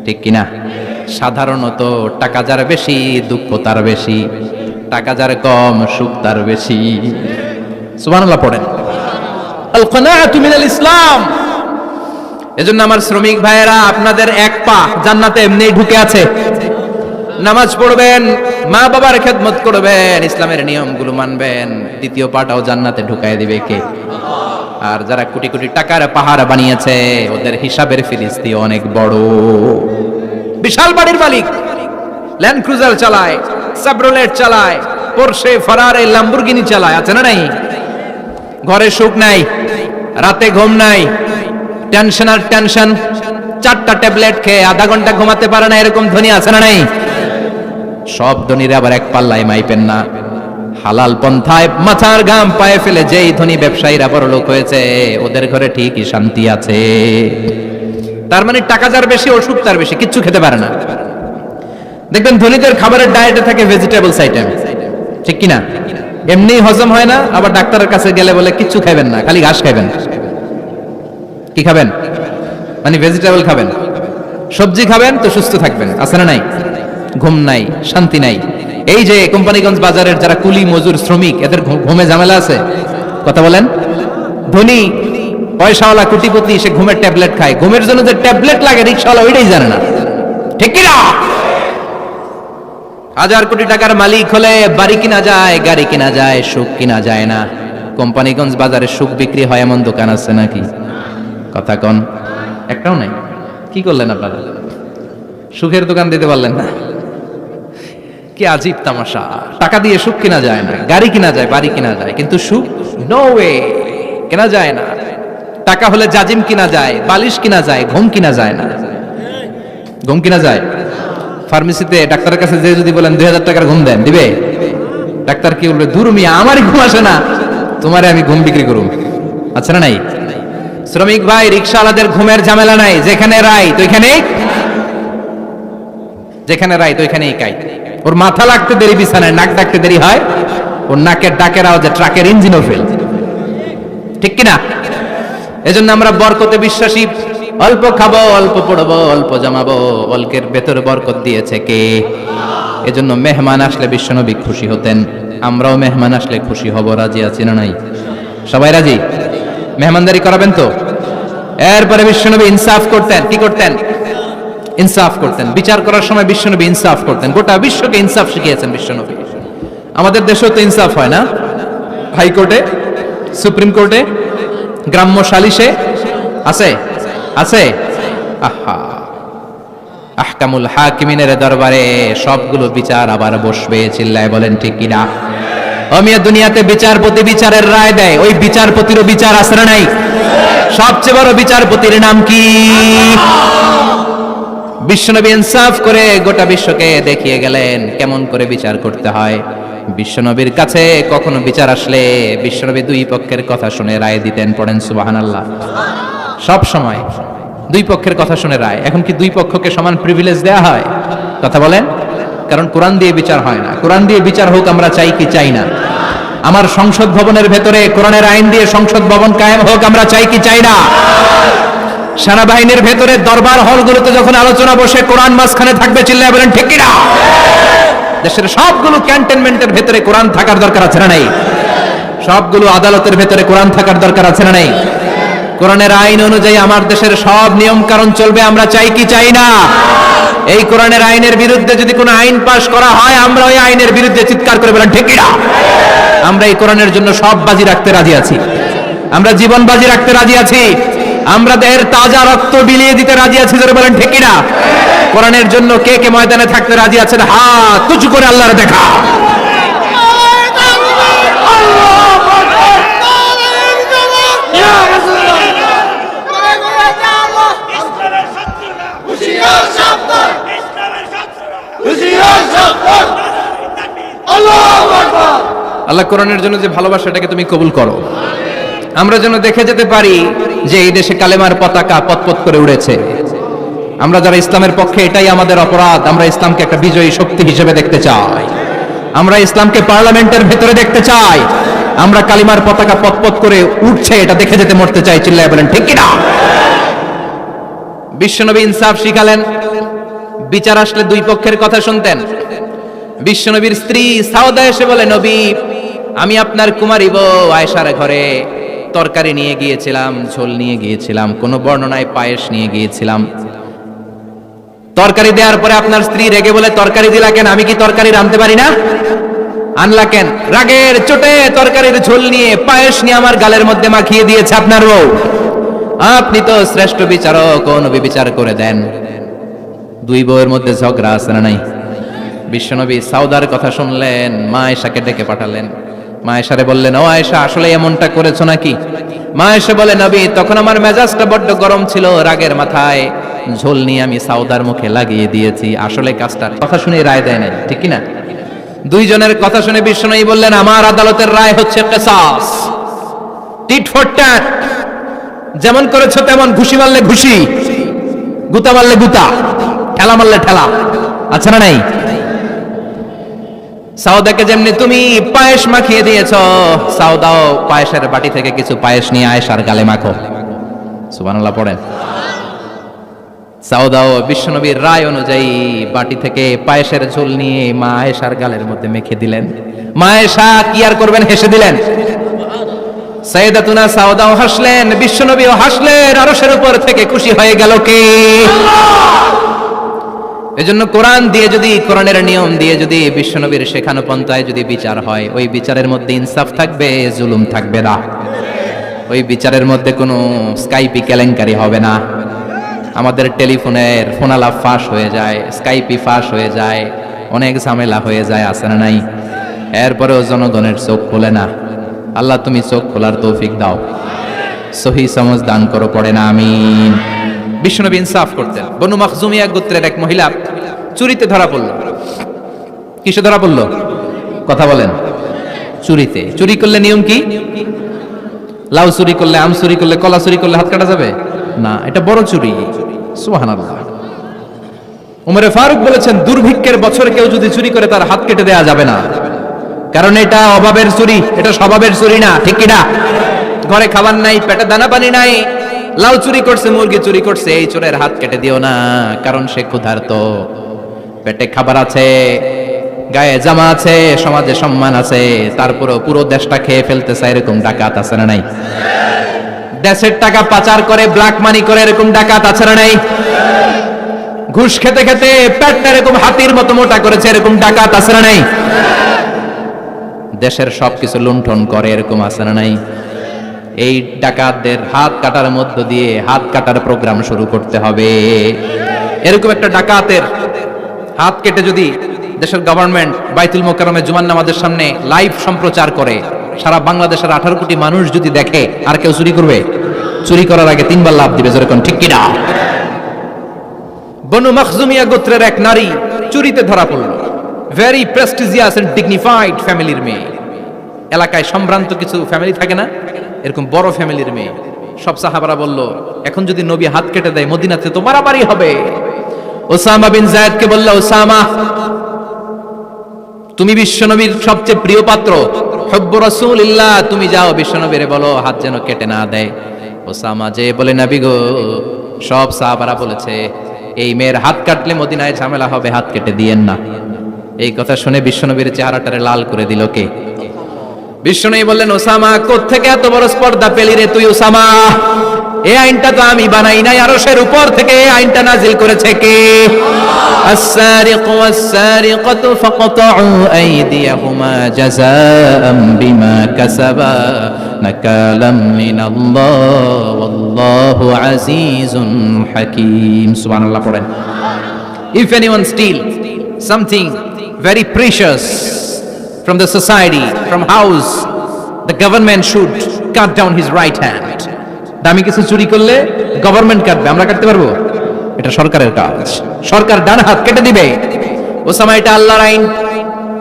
ঠিক কিনা? সাধারণত টাকা যার বেশি দুঃখ তার বেশি, টাকা যার কম সুখ তার বেশি। সুবহানাল্লাহ পড়েন। আল কানাআতু মিনাল ইসলাম। এজন্য আমার শ্রমিক ভাইয়েরা, আপনাদের 1 পা জান্নাতে এমনি ঢুকে আছে। নামাজ পড়বেন, মা বাবার খেদমত করবেন, ইসলামের নিয়মগুলো মানবেন, 2য় পাটাও জান্নাতে ঢুকায় দিবে কে? আর যারা কোটি কোটি টাকার পাহাড় বানিয়েছে, ওদের হিসাবের ফিরিস্তি অনেক বড়। বিশাল বাড়ির মালিক, ল্যান্ড ক্রুজার চালায়, সাবরোলেট চালায়, পোরশে, ফারারে, ল্যাম্বরগিনি চালায়, আছে না নাই? ঘরে সুখ নাই, রাতে ঘুম নাই, টেনশন আর টেনশন। 4টা ট্যাবলেট খেয়ে আধা ঘন্টা ঘুমাতে পারে না, এরকম ধনী আছে না নাই? সব ধনীরা আবার এক পাল্লায় মাইপেন না। হালাল পন্থায় মাথার ঘাম পায়ে ফেলে যেই ধনী ব্যবসায়ীরা বড় লোক হয়েছে, ওদের ঘরে ঠিকই শান্তি আছে। তার মানে টাকা যার বেশি, অসুখ তার বেশি, কিচ্ছু খেতে পারে না। দেখবেন ধনীদের খাবারের ডায়েটে থাকে ভেজিটেবলস আইটেম, ঠিক কিনা? এমনি হজম হয় না, আবার ডাক্তারের কাছে গেলে বলে কিচ্ছু খাবেন না, খালি ঘাস খাবেন। কি খাবেন? মানে ভেজিটেবল খাবেন, সবজি খাবেন তো সুস্থ থাকবেন। আছে না নাই? ঘুম নাই, শান্তি নাই। এই যে কোম্পানিগঞ্জ বাজারের যারা কুলি মজুর শ্রমিক, এদের ঘুমে ঝামেলা আছে? কথা বলেন। ধনী পয়সাওয়ালা কোটিপতি সে ঘুমের ট্যাবলেট খায়, ঘুমের জন্য যে ট্যাবলেট লাগে রিকশাওয়ালা ওইটাই জানে না। ঠিক কিনা? হাজার কোটি টাকার মালিক হলে বাড়ি কিনা যায়, গাড়ি কিনা যায়, সুখ কিনা যায় না। কোম্পানিগঞ্জ বাজারে সুখ বিক্রি হয় এমন দোকান আছে নাকি? কথা কন, একটাও নাই। কি করলেন আপনারা? সুখের দোকান দিতে পারলেন না। কি আজীব তামাশা! টাকা দিয়ে সুখ কিনা যায় না, গাড়ি কিনা যায়, বাড়ি কিনা যায়, কিন্তু সুখ নো ওয়ে, কেনা যায় না। টাকা হলে জাজিম কিনা যায়, বালিশ কিনা যায়, ঘুম কিনা যায় না। ঘুম কিনা যায়? ফার্মেসিতে ডাক্তারের কাছে যে যদি বলেন 2000 টাকার ঘুম দেন, দিবে? ডাক্তার কি বলবে? দূর মিয়া, আমারই ঘুম আসে না, তোমারে আমি ঘুম বিক্রি করুম। আচ্ছা না নাই? শ্রমিক ভাই, রিকশাওয়ালাদের ঘুমের ঝামেলা নাই, যেখানে রাইত ওইখানেই, যেখানে রাইত ওইখানেই কাই। ওর মাথা লাগতে দেরি বিছানায়, নাক ডাকতে দেরি হয়, ওর নাকের ডাকের আওয়াজে ট্রাকের ইঞ্জিনও ফেল। ঠিক কিনা? এজন্য আমরা বরকতে বিশ্বাসী। অল্প খাবো, অল্প পড়বো, অল্প জমাবো, অল্পের ভেতরে বরকত দিয়েছে কে? এজন্য মেহমান আসলে বিশ্বনবী খুশি হতেন, আমরাও মেহমান আসলে খুশি হব। রাজি আছি না নাই? সবাই রাজি? মেহমানদারি করাবেন তো? এরপরে বিশ্বনবী ইনসাফ করতেন। কি করতেন? ইনসাফ করতেন। বিচার করার সময় বিশ্বনবী ইনসাফ করতেন। গোটা বিশ্বকে ইনসাফ শিখিয়েছেন বিশ্বনবী। আমাদের দেশেও তো ইনসাফ হয় না? হাইকোর্টে, সুপ্রিম কোর্টে, গ্রাম্য সালিশে আছে, আছে। আহা, আহকামুল হাকিমিনের দরবারে সবগুলো বিচার আবার বসবে। চিল্লায় বলেন ঠিক কিনা? অমিয়া দুনিয়াতে বিচারপতি বিচারের রায় দেয়, ওই বিচারপতিরও বিচার আছে না নাই? সবচেয়ে বড় বিচারপতির নাম কি? বিশ্বনবী ইনসাফ করে গোটা বিশ্বকে দেখিয়ে গেলেন কেমন করে বিচার করতে হয়। বিশ্বনবীর কাছে কখনো বিচার আসলে বিশ্বনবী দুই পক্ষের কথা শুনে রায় দিতেন। পড়েন সুবহানাল্লাহ। সব সময় দুই পক্ষের কথা শুনে রায়। এখন কি দুই পক্ষকে সমান প্রিভিলেজ দেয়া হয়? কথা বলেন। কারণ কোরআন দিয়ে বিচার হয় না। কোরআন দিয়ে বিচার হোক আমরা চাই কি চাই না? আমার সংসদ ভবনের ভেতরে কোরআনের আইন দিয়ে সংসদ ভবন কায়েম হোক আমরা চাই কি চাই না? সেনাবাহিনীর ভেতরে দরবার হলগুলোতে যখন আলোচনা বসে কোরআন মাঝখানে থাকবে। চিল্লায় বলেন ঠিক কিনা? দেশের সবগুলো ক্যান্টনমেন্টের ভেতরে কোরআন থাকার দরকার আছে না নাই? সবগুলো আদালতের ভেতরে কোরআন থাকার দরকার আছে না নাই? কোরআনের আইন অনুযায়ী আমার দেশের সব নিয়ম কানুন চলবে আমরা চাই কি চাই না? এই কোরআনের আইনের বিরুদ্ধে যদি কোনো আইন পাশ করা হয় আমরা ওই আইনের বিরুদ্ধে চিৎকার করে বলেন ঠিক কিনা? আমরা এই কোরআনের জন্য সব বাজি রাখতে রাজি আছি, আমরা জীবন বাজি রাখতে রাজি আছি, আমরা দেহের তাজা রক্ত বিলিয়ে দিতে রাজি আছি। যারা বলেন ঠিক কিনা? কোরআনের জন্য কে কে ময়দানে থাকতে রাজি আছেন? হাত উঁচু করে আল্লাহর দেখা। আল্লাহ কোরআনের জন্য যে ভালোবাসা এটাকে তুমি কবুল করো। আমরা যেন দেখে যেতে পারি যে এই দেশে কালেমার পতাকা পতপত করে উড়েছে। আমরা যারা ইসলামের পক্ষে, এটাই আমাদের অপরাধ। আমরা ইসলামকে একটা বিজয়ী শক্তি হিসেবে দেখতে চাই, আমরা ইসলামকে পার্লামেন্টের ভেতরে দেখতে চাই, আমরা কালিমার পতাকা পতপত করে উঠছে এটা দেখে যেতে মরতে চাই। চিল্লায় বলেন ঠিক কিনা? বিশ্বনবী ইনসাফ শিখালেন। বিচার আসলে দুই পক্ষের কথা শুনতেন। বিশ্বনবীর স্ত্রী সাউদা এসে বলে, নবী আমি আপনার কুমারী বউ আয়েশার ঘরে তরকারি নিয়ে গিয়েছিলাম, ঝোল নিয়ে গিয়েছিলাম, কোন বর্ণনায় পায়েস নিয়ে গিয়েছিলাম। তরকারি দেওয়ার পরে আপনার স্ত্রী রেগে বলে, তরকারি দিলা কেন? আমি কি তরকারি রাঁধতে পারি না? আনলা কেন? রাগের চোটে তরকারির ঝোল নিয়ে পায়েস নিয়ে আমার গালের মধ্যে মাখিয়ে দিয়েছে আপনার বউ। আপনি তো শ্রেষ্ঠ বিচারক, নবী বিচার করে দেন। দুই বউয়ের মধ্যে ঝগড়া আছে না নাই? বিশ্বনবী সাউদার কথা শুনলেন, মা আয়েশাকে ডেকে পাঠালেন। মা আয়েশারে বললেন, ও আয়েশা আসলে এমনটা করেছো নাকি? মা আয়েশা বলে, নবী তখন আমার মেজাজটা বড্ড গরম ছিল, রাগের মাথায় ঝোল নিয়ে আমি সাউদার মুখে লাগিয়ে দিয়েছি। আসলে কাজটার কথা শুনে রায় দেয় নাই, ঠিক কি না? দুইজনের কথা শুনে বিশ্বনবী বললেন, আমার আদালতের রায় হচ্ছে কিসাস, টিট ফর ট্যাট। যেমন করেছো তেমন, ঘুষি মারলে ঘুষি, গুতা মারলে গুতা, ঠেলা মারলে ঠেলা। আচ্ছা না নাই? সাউদাকে যেমনি তুমি পায়েস মাখিয়ে দিয়েছ, সাউদাও পায়েসের বাটি থেকে কিছু পায়েস নিয়ে আয়েশার গালে মাখো। সুবহানাল্লাহ পড়েন। সাউদাও বিশ্বনবীর রায় অনুযায়ী বাটি থেকে পায়েসের ঝোল নিয়ে মা আয়েশার গালের মধ্যে মেখে দিলেন। মা আয়েশা কি আর করবেন, হেসে দিলেন। সাইয়েদাতুনা সাউদাও হাসলেন, বিশ্বনবীও হাসলেন। আরশের উপর থেকে খুশি হয়ে গেল কে? এজন্য কোরআন দিয়ে যদি, কোরআনের নিয়ম দিয়ে যদি, বিশ্বনবীর শেখানো পন্থায় যদি বিচার হয়, ওই বিচারের মধ্যে ইনসাফ থাকবে, জুলুম থাকবে না। ওই বিচারের মধ্যে কোনো স্কাইপি কেলেঙ্কারি হবে না। আমাদের টেলিফোনের ফোনালাপ ফাঁস হয়ে যায়, স্কাইপি ফাঁস হয়ে যায়, অনেক ঝামেলা হয়ে যায়, আছে না নাই? এরপরেও জনগণের চোখ খোলে না। আল্লাহ তুমি চোখ খোলার তৌফিক দাও, সহি সমঝ দান করো, পড়ে না আমিন। বিশ্বনবী ইনসাফ করতেন। বনু মাখজুমিয়া গোত্রের এক মহিলা চুরিতে ধরা পড়ল। কিসে ধরা পড়ল? কথা বলেন। চুরিতে। চুরি করলে নিয়ম কি? লাউ চুরি করলে, আম চুরি করলে, কলা চুরি করলে হাত কাটা যাবে না, এটা বড় চুরি। সুবহানাল্লাহ। ওমরে ফারুক বলেছেন, দুর্ভিক্ষের বছরে কেউ যদি চুরি করে তার হাত কেটে দেয়া যাবে না, কারণ এটা অভাবের চুরি, এটা স্বভাবের চুরি না। ঠিক কিনা? ঘরে খাবার নাই, পেটে দানা পানি নাই, লাউ চুরি করছে, মুরগি চুরি করছে, এই চোরের হাত কেটে দিও না, কারণ সে ক্ষুধার্ত, পেটে খাবার আছে, গায়ে জামা আছে, সমাজে সম্মান আছে, তারপরেও পুরো দেশটা খেয়ে ফেলতেছে, এরকম ডাকাত আছে না নাই? দেশের টাকা পাচার করে, ব্ল্যাক মানি করে, এরকম ডাকাত আছে না নাই? ঘুষ খেতে খেতে পেটটা এরকম হাতির মতো মোটা করেছে, এরকম ডাকাত আছে না নাই? দেশের সবকিছু লুণ্ঠন করে, এরকম আছে না নাই? এই ডাকাতদের হাত কাটার মধ্য দিয়ে হাত কাটার প্রোগ্রাম শুরু করতে হবে। এরকম একটা ডাকাতের হাত কেটে যদি দেশের গভর্নমেন্ট বাইতুল মোকাররমে জুমার নামাজের সামনে লাইভ সম্প্রচার করে, সারা বাংলাদেশের 18 কোটি মানুষ যদি দেখে, আর কেউ চুরি করবে? চুরি করার আগে 3 বার লাভ দিবে, যেরকম। ঠিক কিনা? বনু মাখজুমিয়া গোত্রের এক নারী চুরিতে ধরা পড়ল। ভেরি প্রেস্টিজিয়াস এন্ড ডিগনিফাইড ফ্যামিলির মেয়ে। এলাকায় সম্ভ্রান্ত কিছু ফ্যামিলি থাকে না, এরকম বড় ফ্যামিলির মেয়ে। সব সাহাবারা বলল, এখন যদি নবী হাত কেটে দেয় মদিনাতে তো মারামারি হবে। ওসামা বিন যায়েদকে বলল, ওসামা তুমি বিশ্বনবীর সবচেয়ে প্রিয় পাত্র, হুব্বু রাসূলিল্লাহ, তুমি যাও বিশ্বনবীরে বলো হাত যেন কেটে না দেয়। ওসামা যে বলে, নবী গো, সব সাহাবারা বলেছে এই মেয়ের হাত কাটলে মদিনায় ঝামেলা হবে, হাত কেটে দিয়েন না। এই কথা শুনে বিশ্বনবীর চেহারাটারে লাল করে দিল কে? বিশ্বনবী বললেন, ওসামা কোত্থেকে এত বড় স্পর্ধা পেলি রে তুই ওসামা? এই আইনটা তো আমি বানাই নাই, আরশের উপর থেকে এই আইনটা নাজিল করেছে কে? আস-সারিকু ওয়াস-সারিকাতু ফাকতাউ আইদিয়াহুমা জাযাআম বিমা কাসাবা নাকালাম মিনাল্লাহ ওয়াল্লাহু আজিজুন হাকীম। সুবহানাল্লাহ পড়েন। If anyone steal something very precious from the society, from house, the government should cut down his right hand. দামি কিছু চুরি করলে গভর্নমেন্ট কাটবে, আমরা কাটতে পারবো? এটা সরকারের কাজ, সরকার ডান হাত কেটে দিবে। ওসামা, এটা আল্লাহর আইন।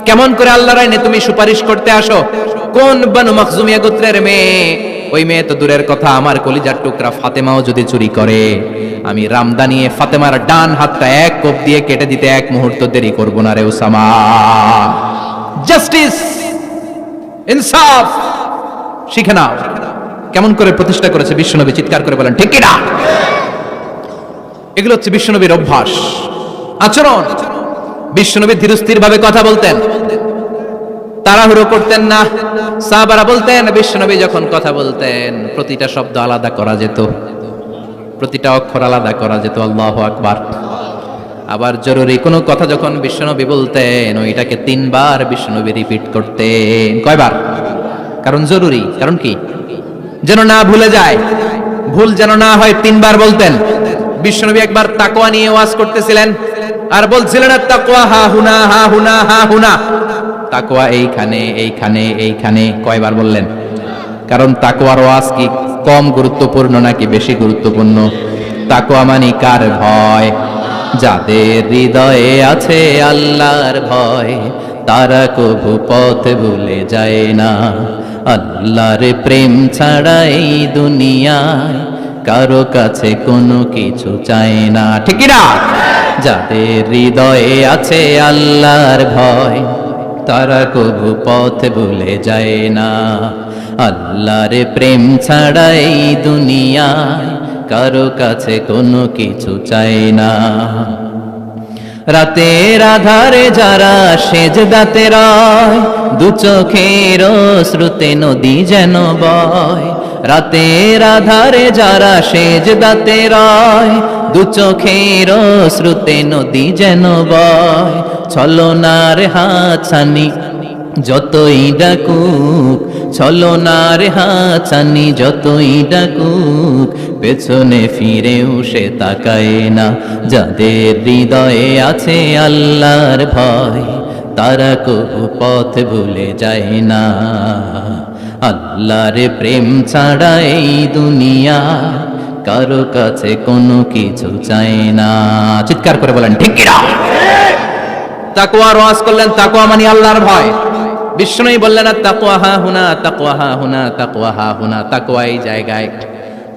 কেমন করে আল্লাহর আইনে তুমি সুপারিশ করতে আসো? কোন বনু মাখজুমিয়া গোত্রের মেয়ে? ওই মেয়ে তো দূরের কথা, আমার কলিজার টুকরা ফাতেমাও যদি চুরি করে, আমি রামদানিয়ে ফাতেমার ডান হাতটা এক কোপ দিয়ে কেটে দিতে এক মুহূর্ত দেরি করব না রে ওসামা। জাস্টিস, ইনসাফ শিখে নাও। কেমন করে প্রতিষ্ঠা করেছে বিশ্বনবী, চিৎকার করে বলেন ঠিক কিনা? এগুলো হচ্ছে বিশ্বনবীর অভ্যাস, আচরণ। বিশ্বনবী ধীরস্থির ভাবে কথা বলতেন, তাড়াহুড়ো করতেন না। সাহাবারা বলতেন, বিশ্বনবী যখন কথা বলতেন প্রতিটা শব্দ আলাদা করা যেত, প্রতিটা অক্ষর আলাদা করা যেত। আল্লাহু আকবার। আবার জরুরি কোনো কথা যখন বিশ্বনবী বলতেন, ওইটাকে 3 বার বিশ্বনবী রিপিট করতেন। কয়বার? কারণ জরুরি। কারণ কি? যেন না ভুলে যায়, ভুল যেন না হয়, 3 বার বলতেন। বিশ্বনবী একবার তাকওয়া নিয়ে ওয়াজ করতেছিলেন, আর বলছিলেন, তাকওয়া হা হুনা হা হুনা হা হুনা। তাকওয়া এইখানে এইখানে এইখানে। কয়বার বললেন? কারণ তাকওয়ার ওয়াজ কি কম গুরুত্বপূর্ণ নাকি বেশি গুরুত্বপূর্ণ? তাকওয়া মানে কার ভয়? যাদের হৃদয়ে আছে আল্লাহর ভয়, তারা কভু পথ ভুলে যায় না। আল্লাহর প্রেম ছাড়া এই দুনিয়ায় কারো কাছে কোনো কিছু চায় না। ঠিক না? যাদের হৃদয়ে আছে আল্লাহর ভয়, তারা কবু পথ ভুলে যায় না। আল্লাহর প্রেম ছাড়া এই দুনিয়ায় কারো কাছে কোনো কিছু চায় না। রাতের আধারে যারা সেজদাতে রয়, দু চোখের শ্রুতে নদী যেন বয়। রাতের আধারে যারা সেজদাতে রয়, দু চোখের শ্রুতে নদী যেন বয়। ছলনার হাতছানি যতই ডাকুক, ছলনার হাতছানি যতই ডাকুক, পেছনে ফিরেও সে তাকায় না। যাদের হৃদয়ে আছে আল্লাহর ভয়, তারা কবু পথ ভুলে যায় না। আল্লাহর প্রেম ছাড়া এই দুনিয়া কারো কাছে কোনো কিছু চায় না। চিৎকার করে বলেন ঠিক কিনা? তাকওয়ার ওয়াজ করলেন, তাকওয়া মানে আল্লাহর ভয়। বিষ্ণুই বললেন তাকওয়া হা হুনা, তাকওয়া হা হুনা, তাকওয়া হা হুনা। তাকওয়া এই জায়গায়,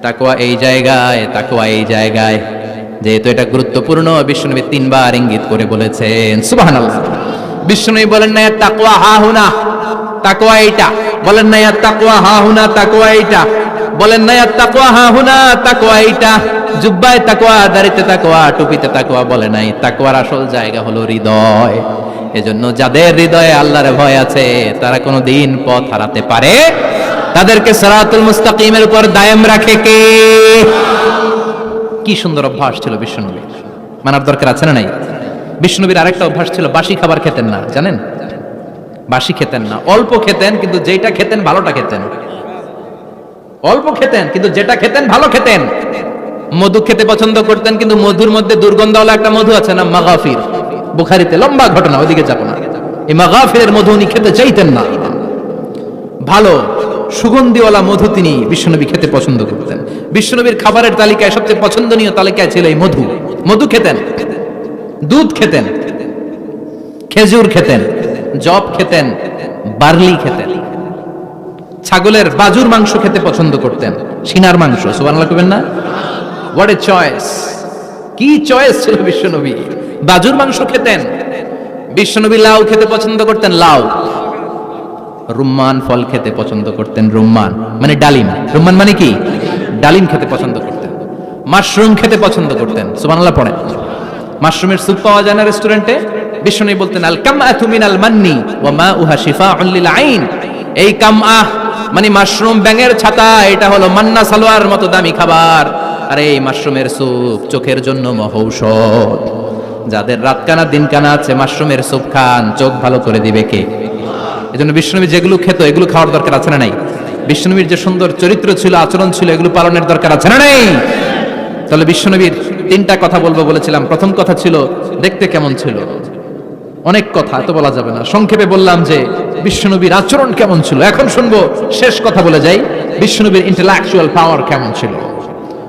তাকওয়া এই জায়গায়, তাকওয়া এই জায়গায়। যেহেতু এটা গুরুত্বপূর্ণ, বিষ্ণুনবী 3 বার ইঙ্গিত করে বলেছেন। সুবহানাল্লাহ। বিষ্ণুনবী বলেন না তাকওয়া হা হুনা, তাকওয়া এইটা। বলেন না তাকওয়া হা হুনা, তাকওয়া এইটা। বলেন না তাকওয়া হা হুনা, তাকওয়া এইটা। জুব্বায় তাকওয়া, দাড়িতে তাকওয়া, টুপিতে তাকওয়া বলে নাই। তাকওয়ার আসল জায়গা হলো হৃদয়। এজন্য যাদের হৃদয়ে আল্লাহর ভয় আছে, তারা কোনোদিন পথ হারাতে পারে। তাদেরকে সিরাতুল মুস্তাকিমের উপর দায়েম রাখে কে? কি সুন্দর অভ্যাস ছিল বিষ্ণুনবীর, মানার দরকার আছে না নাই? বিষ্ণুনবীর আরেকটা অভ্যাস ছিল, বাসি খাবার খেতেন না, জানেন? বাসি খেতেন না, অল্প খেতেন, কিন্তু যেটা খেতেন ভালোটা খেতেন। অল্প খেতেন, কিন্তু যেটা খেতেন ভালো খেতেন। মধু খেতে পছন্দ করতেন, কিন্তু মধুর মধ্যে দুর্গন্ধওয়ালা একটা মধু আছে না, মাগাফির। বুখারীতে লম্বা ঘটনা, ওইদিকে যাব না। এই মাগাফিরের মধু উনি খেতে চাইতেন না। ভালো সুগন্ধিওয়ালা মধু তিনি বিশ্বনবী খেতে পছন্দ করতেন। বিশ্বনবীর খাবারের তালিকায় সবচেয়ে পছন্দনীয় তালিকায় ছিল এই মধু। মধু খেতেন, দুধ খেতেন, খেজুর খেতেন, জব খেতেন, বার্লি খেতেন, ছাগলের বাজুর মাংস খেতে পছন্দ করতেন, সিনার মাংস। সুবহানাল্লাহ কইবেন না? What a choice! কি চয়েস ছিল বিশ্বনবী! বাজুর মাংস খেতেন। বিশ্বনবী লাউ খেতে পছন্দ করতেন, লাউ। রুম্মান ফল খেতে পছন্দ করতেন, রুম্মান মানে ডালিম। রুম্মান মানে কি? ডালিম খেতে পছন্দ করতেন। মাশরুম খেতে পছন্দ করতেন। সুবহানাল্লাহ পড়েন। মাশরুমের স্যুপ পাওয়া যায় না রেস্টুরেন্টে? বিশ্বনবী বলতেন আল কামআতু মিনাল মান্নি ওয়া মাউহা শিফাউন লিল আইন। এই কামআহ মানে মাশরুম, ব্যাঙের ছাতা, এটা হলো মান্না সালোয়ার মতো দামি খাবার। আর এই মাশরুমের স্যুপ চোখের জন্য মহৌষধ। যাদের রাতকানা দিনকানা আছে, মাশরুমের স্যুপ খান, চোখ ভালো করে দিবে কে? এজন্য বিশ্বনবী যেগুলো খেত, এগুলো খাওয়ার দরকার আছে না নাই? বিশ্বনবীর যে সুন্দর চরিত্র ছিল, আচরণ ছিল, এগুলো পালনের দরকার আছে না নাই? তাহলে বিশ্বনবীর 3টা কথা বলবো বলেছিলাম। প্রথম কথা ছিল দেখতে কেমন ছিল। অনেক কথা এত বলা যাবে না, সংক্ষেপে বললাম যে বিশ্বনবীর আচরণ কেমন ছিল। এখন শুনবো, শেষ কথা বলে যাই, বিশ্বনবীর ইন্টেলেকচুয়াল পাওয়ার কেমন ছিল,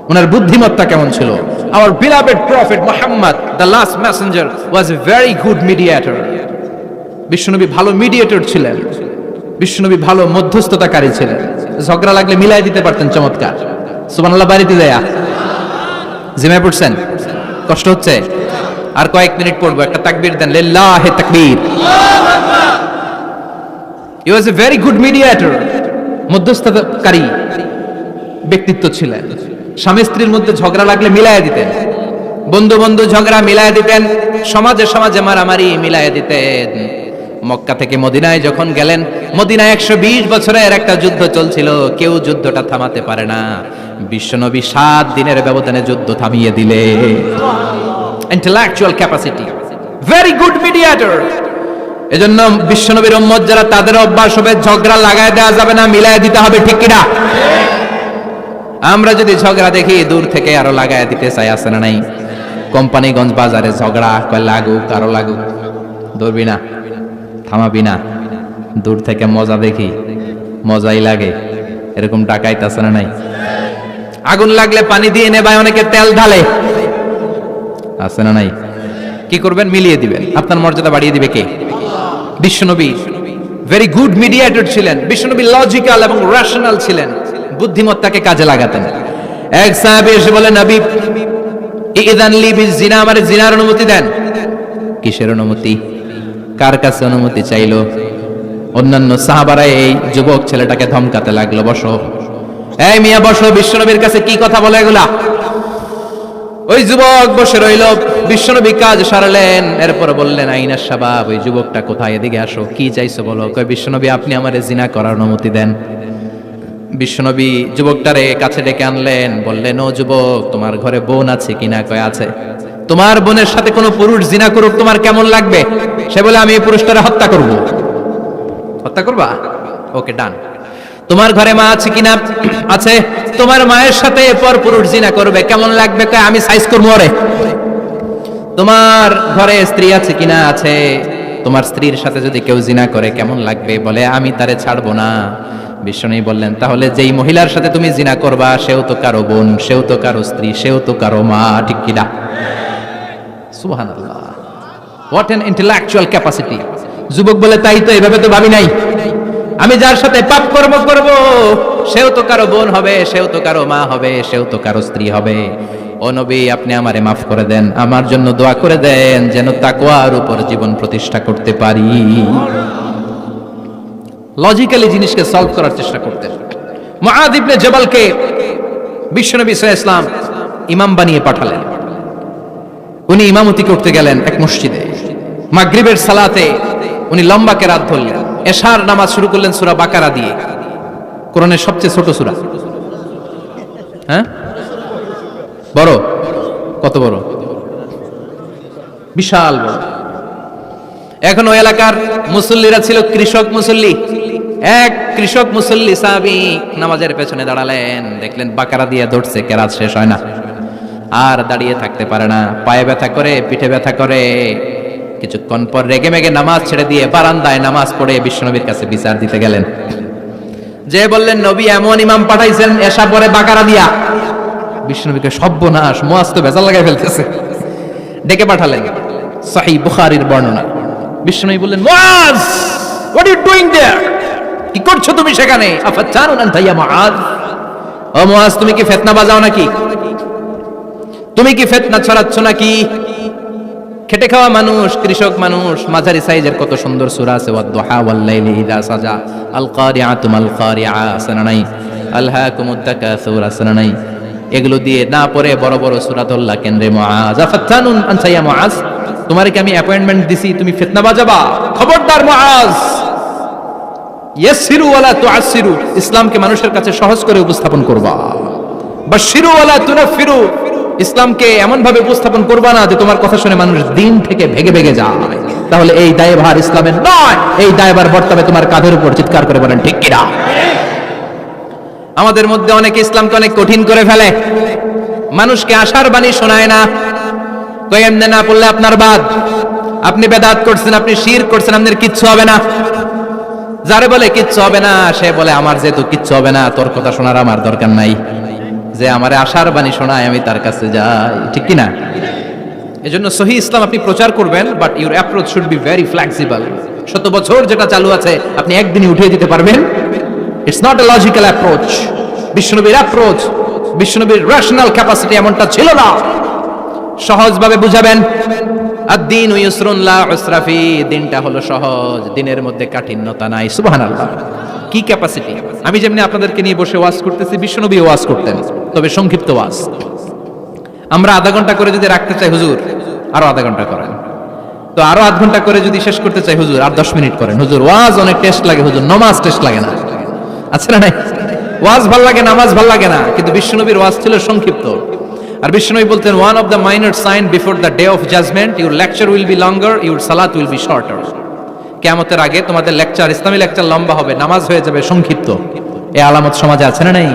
ওনার বুদ্ধিমত্তা কেমন ছিল। Our beloved prophet Muhammad, the last messenger, was a very good mediator. বিশ্বনবী ভালো মিডিয়েটর ছিলেন। বিশ্বনবী ভালো মধ্যস্থতাকারী ছিলেন। ঝগড়া লাগলে মিলাই দিতে পারতেন, চমৎকার। সুবহানাল্লাহ বাড়িতে দেয়া। জিমায় পড়ছেন? কষ্ট হচ্ছে? আর কয়েক মিনিট পড়বো, একটা তাকবীর দেন, লিল্লাহি তাকবীর। He was a very good mediator. মধ্যস্থতাকারী ব্যক্তিত্ব ছিলেন। স্বামী স্ত্রীর মধ্যে ঝগড়া লাগলে মিলাই দিতেন, বন্ধু বন্ধু ঝগড়া মিলাই দিতেন, সমাজে সমাজে মারামারি মিলাই দিতেন। মক্কা থেকে মদিনায় যখন গেলেন, মদিনায় 120 বছরের একটা যুদ্ধ চলছিল, কেউ যুদ্ধটা থামাতে পারে না। বিশ্বনবী 7 দিনের ব্যবধানে যুদ্ধ থামিয়ে দিলে। Intellectual capacity, very good mediator. এজন্য বিশ্বনবীর উম্মত যারা, তাদের অভ্যাস হবে ঝগড়া লাগায় দেওয়া যাবে না, মিলাই দিতে হবে, ঠিক কিনা? আমরা যদি ঝগড়া দেখি, দূর থেকে আরো লাগায় দিতে চাই, আছে না নাই? কোম্পানিগঞ্জ বাজারে ঝগড়া, কয় লাগুক, আরো লাগুক, ধরবি না, থামাবি না। দূর থেকে মজা দেখি, মজাই লাগে, এরকম ডাকাইতে আছে না নাই? আগুন লাগলে পানি দিয়ে নেবায়, অনেকে তেল ঢালে, আছে না নাই? কি করবেন? মিলিয়ে দিবেন। আপনার মর্যাদা বাড়িয়ে দিবে কে? বিশ্বনবী ভেরি গুড মিডিয়েটর ছিলেন। বিশ্বনবী লজিক্যাল এবং রেশনাল ছিলেন, বুদ্ধিমত্তাকে কাজে লাগাতেন। এক সাহাবী এসে বলে, নবী ইযান লি বিজিনা, আমারে জিনার অনুমতি দেন। কিসের অনুমতি? কার কাছে অনুমতি চাইলো? অন্যান্য সাহাবারা এই যুবক ছেলেটাকে ধমকাতে লাগলো, বসো, এই মিয়া বসো, বিশ্বনবীর কাছে কি কথা বলে এগুলা? ওই যুবক বসে রইল, বিশ্বনবী কাজ সারলেন, এরপর বললেন আইনাস শাবাব, ওই যুবকটা কোথায়, এদিকে আসো, কি চাইছো বলো। কয় বিশ্বনবী আপনি আমারে জিনা করার অনুমতি দেন। বিশ্বনবী যুবকটারে কাছে ডেকে আনলেন, বললেন ও যুবক, তোমার ঘরে বোন আছে কিনা? কয় আছে। তোমার বোনের সাথে কোনো পুরুষ জিনা করুক তোমার কেমন লাগবে? সে বলে আমি এই পুরুষটারে হত্যা করব। হত্যা করবা? ওকে, ডান। তোমার ঘরে মা আছে কিনা? আছে। তোমার মায়ের সাথে পর পুরুষ জিনা করবে কেমন লাগবে? কয় আমি সাইজ করবো ওরে। তোমার ঘরে স্ত্রী আছে কিনা? আছে। তোমার স্ত্রীর সাথে যদি কেউ জিনা করে কেমন লাগবে? বলে আমি তারে ছাড়বো না। বিষ্ণু বললেন তাহলে যেই মহিলার সাথে তুমি জিনা করবা সেও তো কারো বোন, সেও তো কারো স্ত্রী, সেও তো কারো মা, ঠিক কিনা? সুবহানাল্লাহ, হোয়াট অ্যান ইন্টেলেকচুয়াল ক্যাপাসিটি। যুবক বলে তাই তো, এভাবে তো ভাবি নাই। আমি যার সাথে পাপ কর্ম করব সেও তো কারো বোন হবে, সেও তো কারো মা হবে, সেও তো কারো স্ত্রী হবে। ও নবী, আপনি আমারে মাফ করে দেন, আমার জন্য দোয়া করে দেন যেন তাকওয়ার উপর জীবন প্রতিষ্ঠা করতে পারি। লজিক্যালি জিনিসকে সলভ করার চেষ্টা করতেন। মুআয ইবনে জাবালকে বিশ্বনবী সাল্লাল্লাহু আলাইহি ওয়াসাল্লাম ইমাম বানিয়ে পাঠালেন। উনি ইমামতি করতে গেলেন এক মসজিদে। মাগরিবের সালাতে উনি লম্বা কেরাত ধরলেন। এশার নামাজ শুরু করলেন সূরা বাকারা দিয়ে, কোরআনের সবচেয়ে ছোট সূরা। হ্যাঁ, বড়? কত বড়? বিশাল বড়। এখন ওই এলাকার মুসল্লিরা ছিল কৃষক মুসল্লি। এক কৃষক মুসল্লি সাহাবী নামাজের পেছনে দাঁড়ালেন, দেখলেন বাকারা দিয়ে ধরছে, কেরাত শেষ হয় না, আর দাঁড়িয়ে থাকতে পারে না, পায়ে ব্যথা করে, পিঠে ব্যথা করে। কিছুক্ষণ পর রেগে মেগে নামাজ ছেড়ে দিয়ে বারান্দায় নামাজ পড়ে বিশ্বনবীর কাছে বিচার দিতে গেলেন। যে বললেন নবী এমন ইমাম পাঠাইছেন এশা পরে বাকারা দিয়া। বিশ্বনবীকে সর্বনাশ, মুআয তো ভেজাল লাগাই ফেলতেছে। ডেকে পাঠালেন, সহিহ বুখারীর বর্ণনা। বিশ্বনবী বললেন মুআয, হোয়াট আর ইউ ডুইং দেয়ার? কি করছো তুমি সেখানে? আফাতানুন আনতা ইয়া মুআয, ও মুআয তুমি কি ফিতনা বাজাও নাকি? তুমি কি ফিতনা ছড়াচ্ছ নাকি? খেটে খাওয়া মানুষ, কৃষক মানুষ, মাঝারি সাইজের কত সুন্দর সূরা আছে, ওয়াদ-দুহা ওয়াল-লাইলি ইযা সাজা, আল-কারিআতু মাল-কারিআ, আসনানাই, আলহাকুমুত তাকাসুর, আসনানাই, এগুলো দিয়ে না পড়ে বড় বড় সূরা ধরলা কেন্দ্রে। মুআয, আফাতানুন আনতা ইয়া মুআয, তোমারে কি আমি অ্যাপয়েন্টমেন্ট দিছি তুমি ফিতনা বাজাবা? খবরদার মুআয, ইয়াসসিরু ওয়ালা তুআসসিরু, ইসলামকে মানুষের কাছে সহজ করে উপস্থাপন করবা। বাশশিরু ওয়ালা তুনাফিরু, ইসলামকে এমন ভাবে উপস্থাপন করবা না যে তোমার কথা শুনে মানুষ দিন থেকে ভেগে ভেগে যায়। তাহলে এই দায়ভার ইসলামের নয়, এই দায়ভার বর্তাবে তোমার কাঁধের উপর। চিৎকার করে বলেন ঠিক কিনা? আমাদের মধ্যে অনেকে ইসলামকে অনেক কঠিন করে ফেলে, মানুষকে আশার বাণী শোনায় না। কই এমনে না পড়লে আপনার বাদ, আপনি বেদাত করছেন, আপনি শিরক করছেন, আপনার কিচ্ছু হবে না। যারে বলে কিচ্ছু হবে না সে বলে আমার যেহেতু কিচ্ছু হবে না তোর কথা শোনার আমার দরকার নাই। যে আমারে আশার বাণী শোনায় আমি তার কাছে যাই, ঠিক কিনা? এজন্য সহিহ ইসলাম আপনি প্রচার করবেন, but your approach should be very flexible. 100 বছর যেটা চালু আছে আপনি একদিনই উঠিয়ে দিতে পারবেন? It's not a logical approach. বিশ্বনবীর অ্যাপ্রোচ, বিশ্বনবীর রেশনাল ক্যাপাসিটি এমনটা ছিল না। সহজভাবে বুঝাবেন। আদ-দীন ইউসরুন লা উসরা ফি, দিনটা হলো সহজ, দিনের মধ্যে কাঠিন্যতা নাই। সুবহানাল্লাহ, কি ক্যাপাসিটি! আমি যেমনি আপনাদেরকে নিয়ে বসে ওয়াজ করতেছি, বিশ্বনবী ওয়াজ করতেন, তবে সংক্ষিপ্ত ওয়াজ। আমরা আধা ঘন্টা করে যদি রাখতে চাই, হুজুর আরো আধা ঘন্টা করেন। তো আরো আধ ঘন্টা করে যদি শেষ করতে চাই, হুজুর আর 10 মিনিট করেন। হুজুর ওয়াজ অনেক টেস্ট লাগে, হুজুর নামাজ টেস্ট লাগে না। আচ্ছা না নাই? ওয়াজ ভাল লাগে, নামাজ ভাল লাগে না, কিন্তু বিশ্বনবীর ওয়াজ ছিল সংক্ষিপ্ত। আর বিশ্বনবী বলতেন, one of the minor sign before the day of judgement, your lecture will be longer, your সালাত উইল বি শর্টার। কিয়ামতের আগে তোমাদের লেকচার, ইসলামী লেকচার লম্বা হবে, নামাজ হয়ে যাবে সংক্ষিপ্ত। এই আলামত সমাজে আছে না নাই?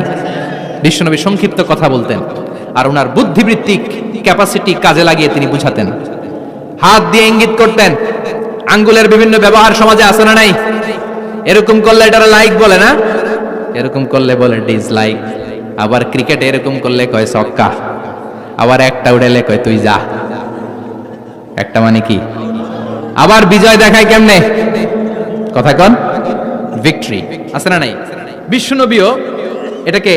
বিশ্বনবী সংক্ষিপ্ত কথা বলতেন, আর ওনার বুদ্ধিবৃত্তিক ক্যাপাসিটি কাজে লাগিয়ে তিনি বুঝাতেন। হাত দিয়ে ইঙ্গিত করতেন, আঙ্গুলের বিভিন্ন ব্যবহার সমাজে আছে না নাই? এরকম করলে এটা লাইক বলে না, এরকম করলে বলে ডিসলাইক। আবার ক্রিকেট এরকম করলে কয় ছক্কা, আবার একটা উড়ালে কয় তুই যা। একটা মানে কি? আবার বিজয় দেখায় কেমনে? কথা কন, ভিক্টরি। আছে না নাই? বিশ্বনবীও এটাকে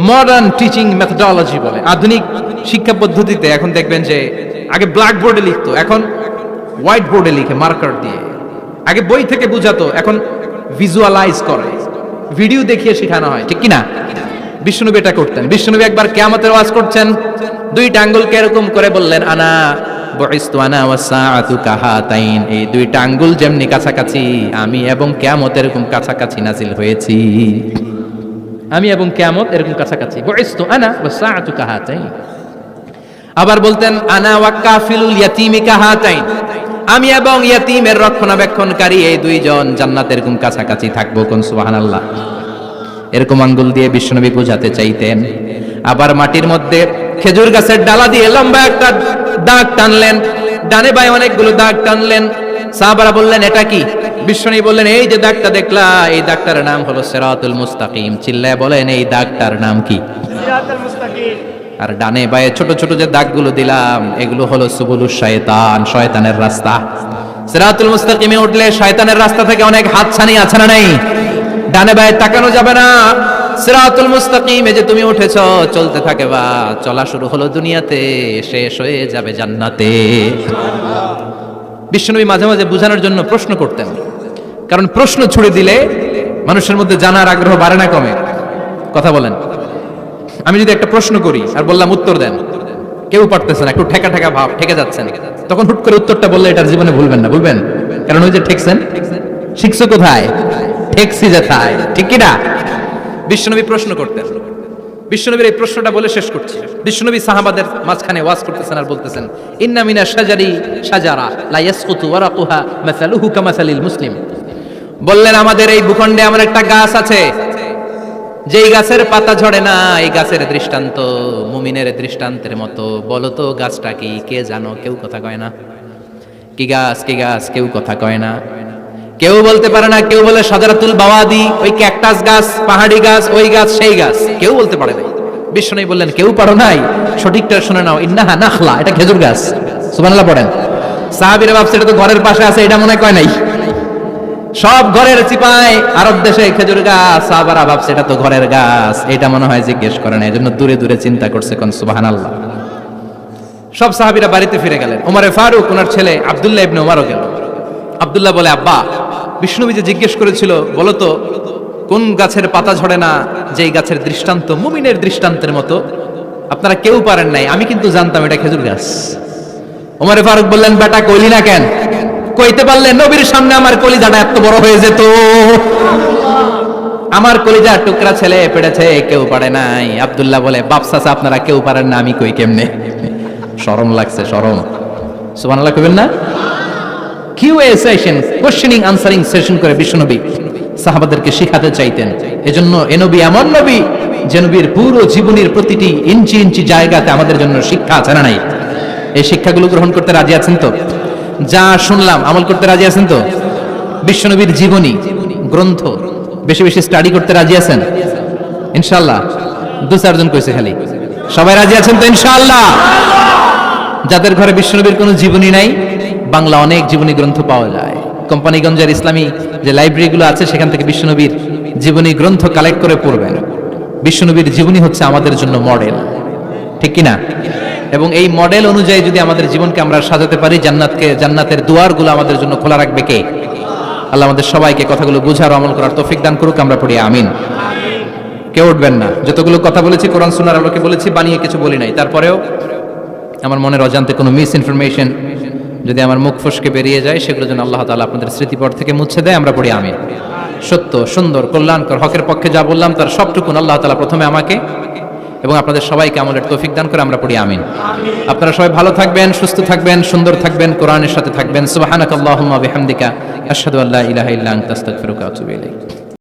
মডার্ন টিচিং মেথোডোলজি বলে। আধুনিক শিক্ষা পদ্ধতিতে এখন দেখবেন যে আগে ব্ল্যাক বোর্ডে লিখতো, এখন হোয়াইট বোর্ডে লিখে মার্কার দিয়ে। আগে বই থেকে বুঝাতো, এখন ভিজুয়ালাইজ করে, ভিডিও দেখিয়ে শেখানো হয়, ঠিক কি না? বিষ্ণুনবী এটা করতেন। বিষ্ণুনবী একবার কিয়ামতের ওয়াজ করছেন, দুইটা আঙ্গুলকে এরকম করে বললেন, আনা বুইসতু আনা ওয়াসসাআতু কাহাতাইন, এই দুইটা আঙ্গুল যেমনি কাছাকাছি, আমি এবং কিয়ামত এরকম কাছাকাছি নাজিল হয়েছি। আমি এবং কিয়ামত এরকম কাছাকাছি। বুইসতু আনা ওয়াসসাআতু কাহাতাইন। আবার বলতেন, আনা ওয়া কাফিলুল ইয়াতীমি কাহাতাইন, আমি এবং ইয়াতীমের রক্ষণাবেক্ষণকারী এই দুইজন জান্নাতের এরকম কাছাকাছি থাকবো। কোন সুবহানাল্লাহ। এরকম আঙ্গুল দিয়ে বিশ্বনবী বোঝাতে চাইতেন। আবার মাটির মধ্যে খেজুর গাছের ডালা দিয়ে লম্বা একটা দাগ টানলেন, ডানে বায়ে অনেকগুলো দাগ টানলেন। সাহাবারা বললেন, এটা কি? বিশ্বনবী বললেন, এই যে দাগটা দেখলা, এই দাগটার নাম হলো সিরাতুল মুস্তাকিম। চিল্লায় বলেন, এই দাগটার নাম কি? সিরাতুল মুস্তাকিম। আর ডানে বায়ে ছোট ছোট যে দাগগুলো দিলাম, এগুলো হলো সুবুলুশ শয়তান, শয়তানের রাস্তা। সিরাতুল মুস্তাকিমে উঠলে শয়তানের রাস্তা থেকে অনেক হাতছানি আছে না নাই? ডানে বায়ে তাকানো যাবে না। সিরাতুল মুস্তাকিমে যে তুমি উঠেছো, চলতে থাকে বা চলা শুরু হলো দুনিয়াতে, শেষ হয়ে যাবে জান্নাতে। বিশ্বনবী মাঝে মাঝে বোঝানোর জন্য প্রশ্ন করতেন, কারণ প্রশ্ন ছুড়ে দিলে মানুষের মধ্যে জানার আগ্রহ বাড়ে না কমে? কথা বলেন। আমি যদি একটা প্রশ্ন করি আর বললাম উত্তর দেন, কেউ পারতেছে না, একটু ঠেকা ঠেকা ভাব, ঠেকে যাচ্ছেন, তখন হুট করে উত্তরটা বললে এটার জীবনে ভুলবেন না, বলবেন? কারণ ওই যে ঠেকছেন, শিখছো কোথায়? ঠেকছি যেথায়, ঠিক কি না? বিশ্বনবী প্রশ্ন করতেন। বিশ্বনবীর এই প্রশ্নটা বলে শেষ করছি। বিশ্বনবী সাহাবাদের মাঝখানে ওয়াজ করতেছেন আর বলতেছেন, ইন্না মিনা শাজারি শাজারা লা ইয়াসকুতু ওয়ারাকুহা মাসালুহু কামাসালিল মুসলিম। বললেন, আমাদের এই ভূখণ্ডে এমন একটা গাছ আছে, যেই গাছের পাতা ঝরে না, এই গাছের দৃষ্টান্ত মুমিনের দৃষ্টান্তের মতো। বলো তো গাছটা কি? কে জানো? কেউ কথা কয় না। কি গাছ? কি গাছ? কেউ কথা কয় না, কেউ বলতে পারে না। কেউ বলে শাজারাতুল বাওয়াদি, ওই ক্যাকটাস গাছ, পাহাড়ি গাছ, ওই গাছ, সেই গাছ, কেউ বলতে পারে না। বিশ্বনবী বললেন, কেউ পারো নাই? সঠিকটা শুনে নাও, ইন্নাহা নাখলা, এটা খেজুর গাছ। সুবহানাল্লাহ পড়েন। সাহাবীরা ভাবছে এটা তো ঘরের পাশে আছে, এটা মনে কয় নাই। সব ঘরের চিপায় আরব দেশে খেজুর গাছ, সাহাবারা ভাবছে এটা তো ঘরের গাছ, এটা মনে হয় জিজ্ঞেস করে না, এজন্য দূরে দূরে চিন্তা করছে। কোন সুবহানাল্লাহ। সব সাহাবীরা বাড়িতে ফিরে গেলেন। ওমরে ফারুক, ওনার ছেলে আব্দুল্লাহ ইবনে ওমরও গেল। আব্দুল্লাহ বলে, আব্বা, বিষ্ণুবী যে জিজ্ঞেস করেছিল, বলো তো কোন গাছের পাতা ঝরে না, যেই গাছের দৃষ্টান্ত মুমিনের দৃষ্টান্তের মতো, আপনারা কেউ পারেন নাই, আমি কিন্তু জানতাম এটা খেজুর গাছ। ওমরে ফারুক বললেন, বেটা কইলি না কেন? কইতে পারলে নবীর সামনে আমার কলিজাটা এত বড় হয়ে যেত। আমার কলিজার টুকরা ছেলে পেড়েছে, কেউ পারে নাই। আব্দুল্লাহ বলে, বাপ চাচা আপনারা কেউ পারেন না, আমি কই কেমনে? শরম লাগছে, শরম। সুবহানাল্লাহ কইবেন না? QA session, questioning answering session করে বিশ্বনবী সাহাবাদেরকে শিখাতে চাইতেন। এজন্য এ নবী এমন নবী যে নবীর পুরো জীবনের প্রতিটি ইঞ্চি ইঞ্চি জায়গাতে আমাদের জন্য শিক্ষা আছে না নাই? এই শিক্ষাগুলো গ্রহণ করতে রাজি আছেন তো? যা শুনলাম আমল করতে রাজি আছেন তো? বিশ্বনবীর জীবনী গ্রন্থ বেশি বেশি স্টাডি করতে রাজি আছেন ইনশাআল্লাহ? 2-4 জন কইছে খালি। সবাই রাজি আছেন তো ইনশাআল্লাহ? যাদের ঘরে বিশ্বনবীর কোনো জীবনী নাই, বাংলা অনেক জীবনী গ্রন্থ পাওয়া যায়। কোম্পানিগঞ্জের ইসলামী যে লাইব্রেরিগুলো আছে, সেখান থেকে বিশ্বনবীর জীবনী গ্রন্থ কালেক্ট করে পড়বেন। বিশ্বনবীর জীবনী হচ্ছে আমাদের জন্য মডেল, ঠিক কি না? এবং এই মডেল অনুযায়ী যদি আমাদের জীবনকে আমরা সাজাতে পারি, জান্নাতের দুয়ারগুলো আমাদের জন্য খোলা রাখবে কে? আল্লাহ আমাদের সবাইকে কথাগুলো বুঝার আমল করার তৌফিক দান করুক। আমরা পড়ি আমিন। কেউ উঠবেন না। যতগুলো কথা বলেছি কোরআন সুন্নাহর আলোকে বলেছি, বানিয়ে কিছু বলি নাই। তারপরেও আমার মনের অজান্তে কোনো মিস ইনফরমেশন যদি আমার মুখ ফসকে বেরিয়ে যায়, সেগুলো যেন আল্লাহ তাআলা আপনাদের স্মৃতিপট থেকে মুছে দেয়। আমরা পড়ি আমিন। সত্য, সুন্দর, কল্যাণকর, হকের পক্ষে যা বললাম তার সবটুকুন আল্লাহ তাআলা প্রথমে আমাকে এবং আপনাদের সবাইকে আমলের তৌফিক দান করে। আমরা পড়ি আমিন। আপনারা সবাই ভালো থাকবেন, সুস্থ থাকবেন, সুন্দর থাকবেন, কোরআনের সাথে থাকবেন। সুবহানাকাল্লাহুম্মা বিহামদিকা আশহাদু আল্লা ইলাহা ইল্লা আনতা আস্তাগফিরুকা ওয়া আতুবু ইলাইক।